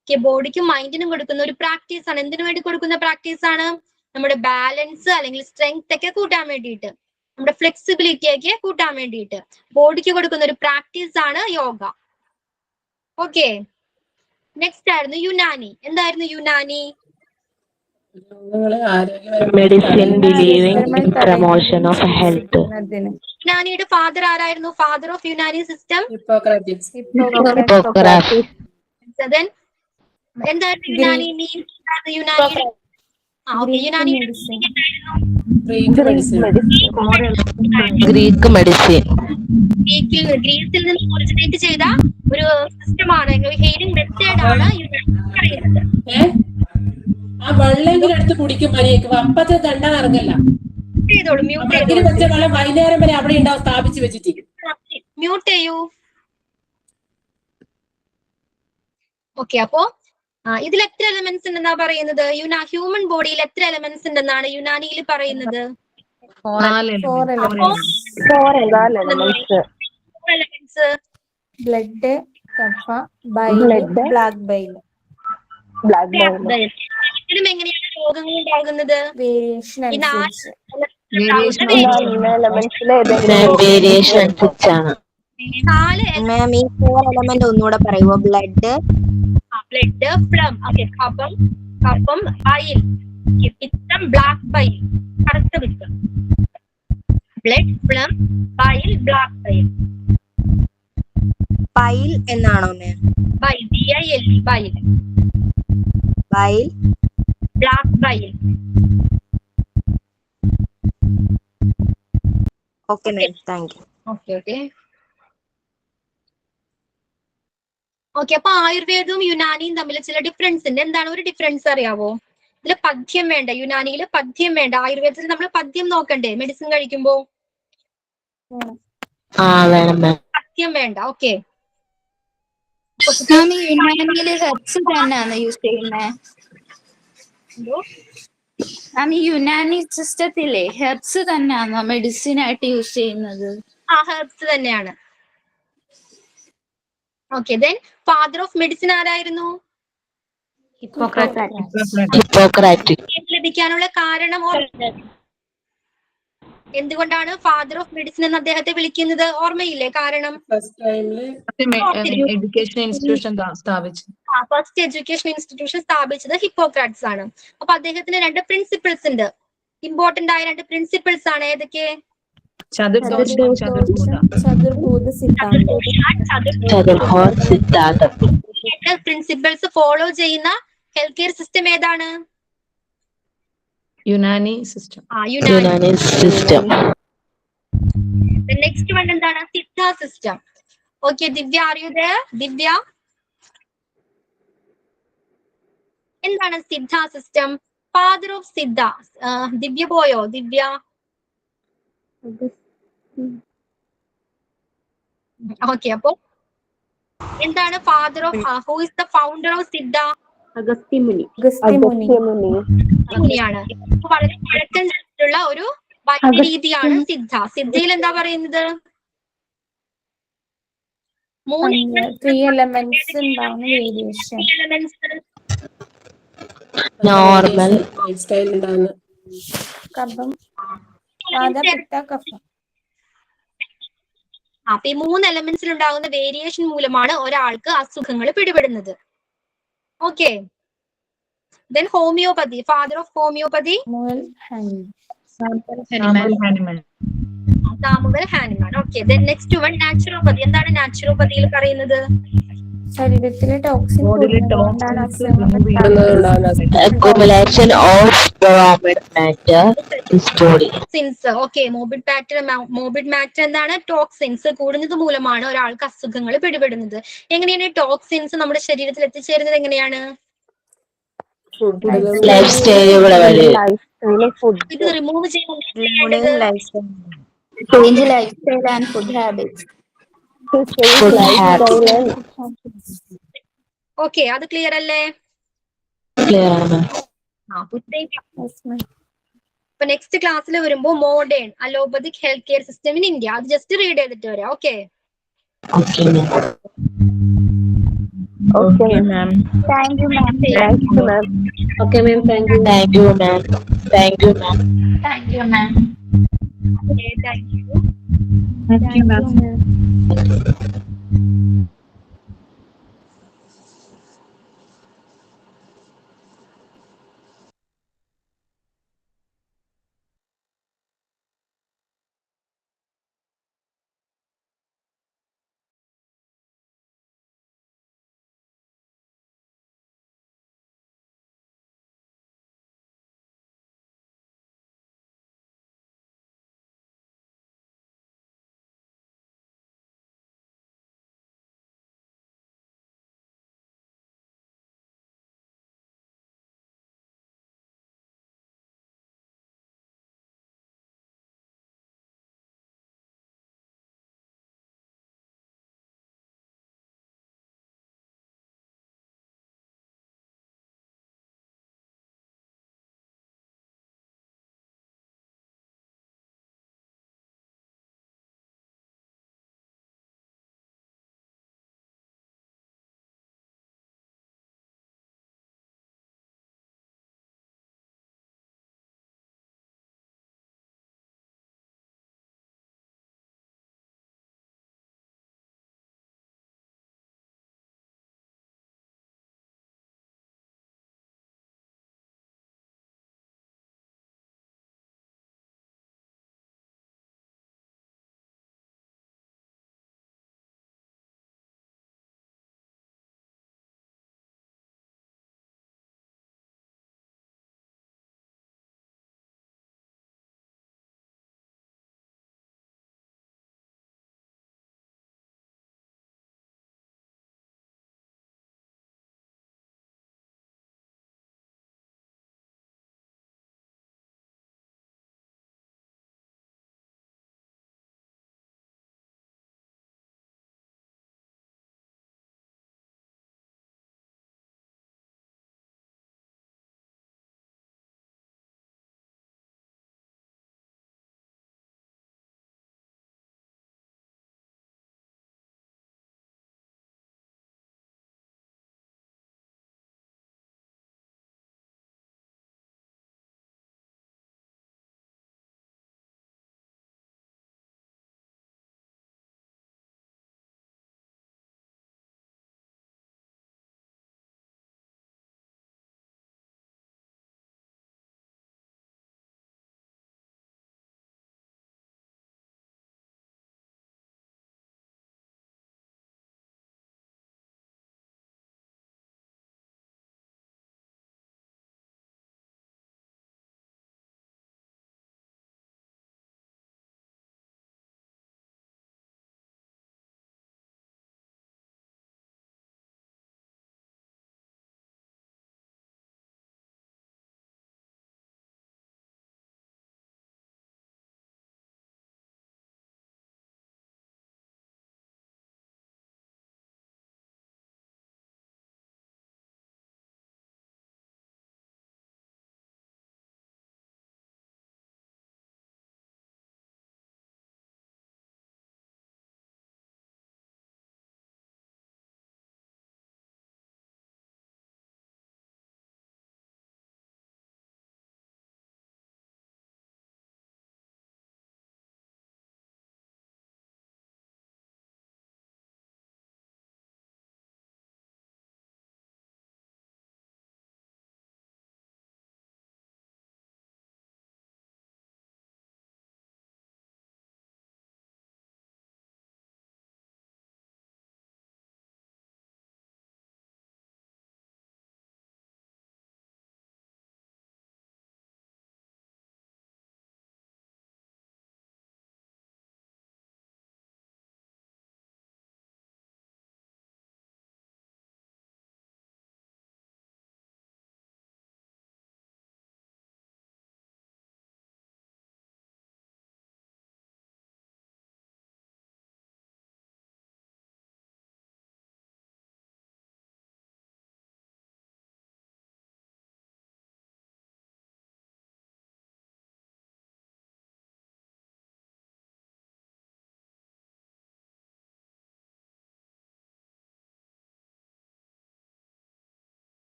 ഓക്കെ, ബോഡിക്കും മൈൻഡിനും കൊടുക്കുന്ന ഒരു പ്രാക്ടീസ് ആണ്. എന്തിനു വേണ്ടി കൊടുക്കുന്ന പ്രാക്ടീസ് ആണ്? നമ്മുടെ ബാലൻസ് അല്ലെങ്കിൽ സ്ട്രെങ്ത് ഒക്കെ കൂട്ടാൻ വേണ്ടിയിട്ട്, നമ്മുടെ ഫ്ലെക്സിബിലിറ്റി ഒക്കെ കൂട്ടാൻ വേണ്ടിയിട്ട് ബോഡിക്ക് കൊടുക്കുന്ന ഒരു പ്രാക്ടീസ് ആണ് യോഗ. ഓക്കെ, നെക്സ്റ്റ് ആയിരുന്നു യുനാനി. എന്തായിരുന്നു Unani? Medicine believing in promotion of health. യുനാനിയുടെ ഫാദർ ആരായിരുന്നു? Father of Unani system Hippocrates. എന്തായിരുന്നു യുനാനി മീൻ? യുനാനിയുടെ Greek medicine. ഗ്രീസിൽ നിന്ന് ഒറിജിനേറ്റ് ചെയ്ത ഒരു സിസ്റ്റമാണ്, ഹീലിംഗ് മെത്തേഡ് ആണ് പറയുന്നത്. ആ വെള്ളമെങ്കിലും എടുത്ത് കുടിക്കും മരിയേക്കും. അപ്പത്തെ ദണ്ട ഇറങ്ങല്ല. മ്യൂട്ട് വെച്ച വെള്ളം വൈകുന്നേരം വരെ അവിടെ ഉണ്ടാവും സ്ഥാപിച്ചു വെച്ചിട്ട്. മ്യൂട്ട് ചെയ്യൂ. ഓക്കെ, അപ്പോ ഇതിൽ എത്ര എലമെന്റ്സ് ഉണ്ടെന്നാ പറയുന്നത്? ഹ്യൂമൻ ബോഡിയിൽ എത്ര എലമെന്റ്സ് ഉണ്ടെന്നാണ് യുനാനിയിൽ പറയുന്നത്? 4 എലമെന്റ്സ്. ബ്ലഡ്, കഫ, ബൈൽ, ബ്ലാക്ക് ബൈൽ. ഇതിലും എങ്ങനെയാണ് രോഗങ്ങൾ ഉണ്ടാകുന്നത്? വേരിയേഷൻ അനുസരിച്ച്. Variation ആണ്. മാം ഈ 4 എലമെന്റ് ഒന്നുകൂടെ പറയുമോ? ബ്ലഡ്, ഫ്ലം, കഫം, ബൈൽ, പിത്തം, ബ്ലാക്ക് ബൈൽ, കറുത്ത പിത്തം. Blood, phlegm, bile, black bile. Pile എന്നാണോ ma'am? Bile, BIL, bile. Bile, black bile. Okay ma'am, thank you. Okay. അപ്പൊ ആയുർവേദവും യുനാനിയും തമ്മിൽ ചില ഡിഫറൻസ് ഉണ്ട്. എന്താണ് ഒരു ഡിഫറൻസ് അറിയാവോ? ഇതിൽ പഥ്യം വേണ്ട, യുനാനിയിൽ പഥ്യം വേണ്ട. ആയുർവേദത്തിൽ നമ്മൾ പഥ്യം നോക്കണ്ടേ മെഡിസിൻ കഴിക്കുമ്പോ? പഥ്യം വേണ്ട. ഓക്കെ. യുനാനിയില് ഹെർബ്സ് തന്നെയാണ് യൂസ് ചെയ്യുന്നത്. യുനാനി സിസ്റ്റത്തിലെ ഹെർബ്സ് തന്നെയാണോ മെഡിസിൻ ആയിട്ട് യൂസ് ചെയ്യുന്നത്? ഹെർബ്സ് തന്നെയാണ്. Okay. Then father of medicine ആരായിരുന്നു? ഹിപ്പോക്രാറ്റിക്. ലഭിക്കാനുള്ള കാരണം എന്തുകൊണ്ടാണ് ഫാദർ ഓഫ് മെഡിസിൻ എന്ന് അദ്ദേഹത്തെ വിളിക്കുന്നത്? ഓർമ്മയില്ലേ കാരണം? എഡ്യൂക്കേഷൻ ഇൻസ്റ്റിറ്റ്യൂഷൻ സ്ഥാപിച്ചു. ഫസ്റ്റ് എഡ്യൂക്കേഷൻ ഇൻസ്റ്റിറ്റ്യൂഷൻ സ്ഥാപിച്ചത് ഹിപ്പോക്രാറ്റ്സ് ആണ്. അപ്പൊ അദ്ദേഹത്തിന് 2 പ്രിൻസിപ്പിൾസ് ഉണ്ട്. ഇമ്പോർട്ടന്റ് ആയ 2 പ്രിൻസിപ്പിൾസ് ആണ്. ഏതൊക്കെ? പ്രിൻസിപ്പിൾസ് ഫോളോ ചെയ്യുന്ന ഹെൽത്ത് കെയർ സിസ്റ്റം ഏതാണ്? Unani system. Unani system. Next one എന്താണ്? സിദ്ധ സിസ്റ്റം. ഓക്കെ, ദിവ്യ അറിയുത്? ദിവ്യ, എന്താണ് Siddha system? Father of Siddha. Divya പോയോ? ദിവ്യ ഓക്കെ. അപ്പൊ എന്താണ് father of who is the founder of Siddha? മുനിയാണ്. വളരെ പഴക്കം ചെന്നിട്ടുള്ള ഒരു രീതിയാണ് സിദ്ധ. സിദ്ധയിൽ എന്താ പറയുന്നത്? 3 elements ഉണ്ടാവുന്ന വേരിയേഷൻ. നോർമൽ. കഫം, വാത, പിത്ത, കഫം. അപ്പൊ ഈ 3 എലമെന്റ്സിൽ ഉണ്ടാകുന്ന വേരിയേഷൻ മൂലമാണ് ഒരാൾക്ക് അസുഖങ്ങൾ പിടിപെടുന്നത്. Okay. Then homeopathy. Father of homeopathy Samuel Hahnemann. Okay. Then next one naturopathy. എന്താണ് നാച്ചുറോപ്പതിയിൽ പറയുന്നത്? ശരീരത്തിലെ toxin accumulation of morbid matter in body. Okay. Morbid matter എന്താണ്? ടോക്സിൻസ് കൂടുന്നത് മൂലമാണ് ഒരാൾക്ക് അസുഖങ്ങൾ പിടിപെടുന്നത്. എങ്ങനെയാണ് ടോക്സിൻസ് നമ്മുടെ ശരീരത്തിൽ എത്തിച്ചേരുന്നത്? എങ്ങനെയാണ്? ലൈഫ് സ്റ്റൈലുകൾ വഴി. ഇത് remove Change lifestyle and food habits. Okay, അത് ക്ലിയർ അല്ലേ? ഇപ്പൊ നെക്സ്റ്റ് ക്ലാസ്സിൽ വരുമ്പോ modern allopathic health care system in India, അത് ജസ്റ്റ് റീഡ് ചെയ്തിട്ട് വരാം. Okay. Okay, ma'am. Okay, ma'am. Thank you, ma'am. Thank you, ma'am. Okay, ma'am. Thank you. Thank you, ma'am. Thank you, ma'am. Thank you, ma'am. Okay, thank you. Thank you, ma'am.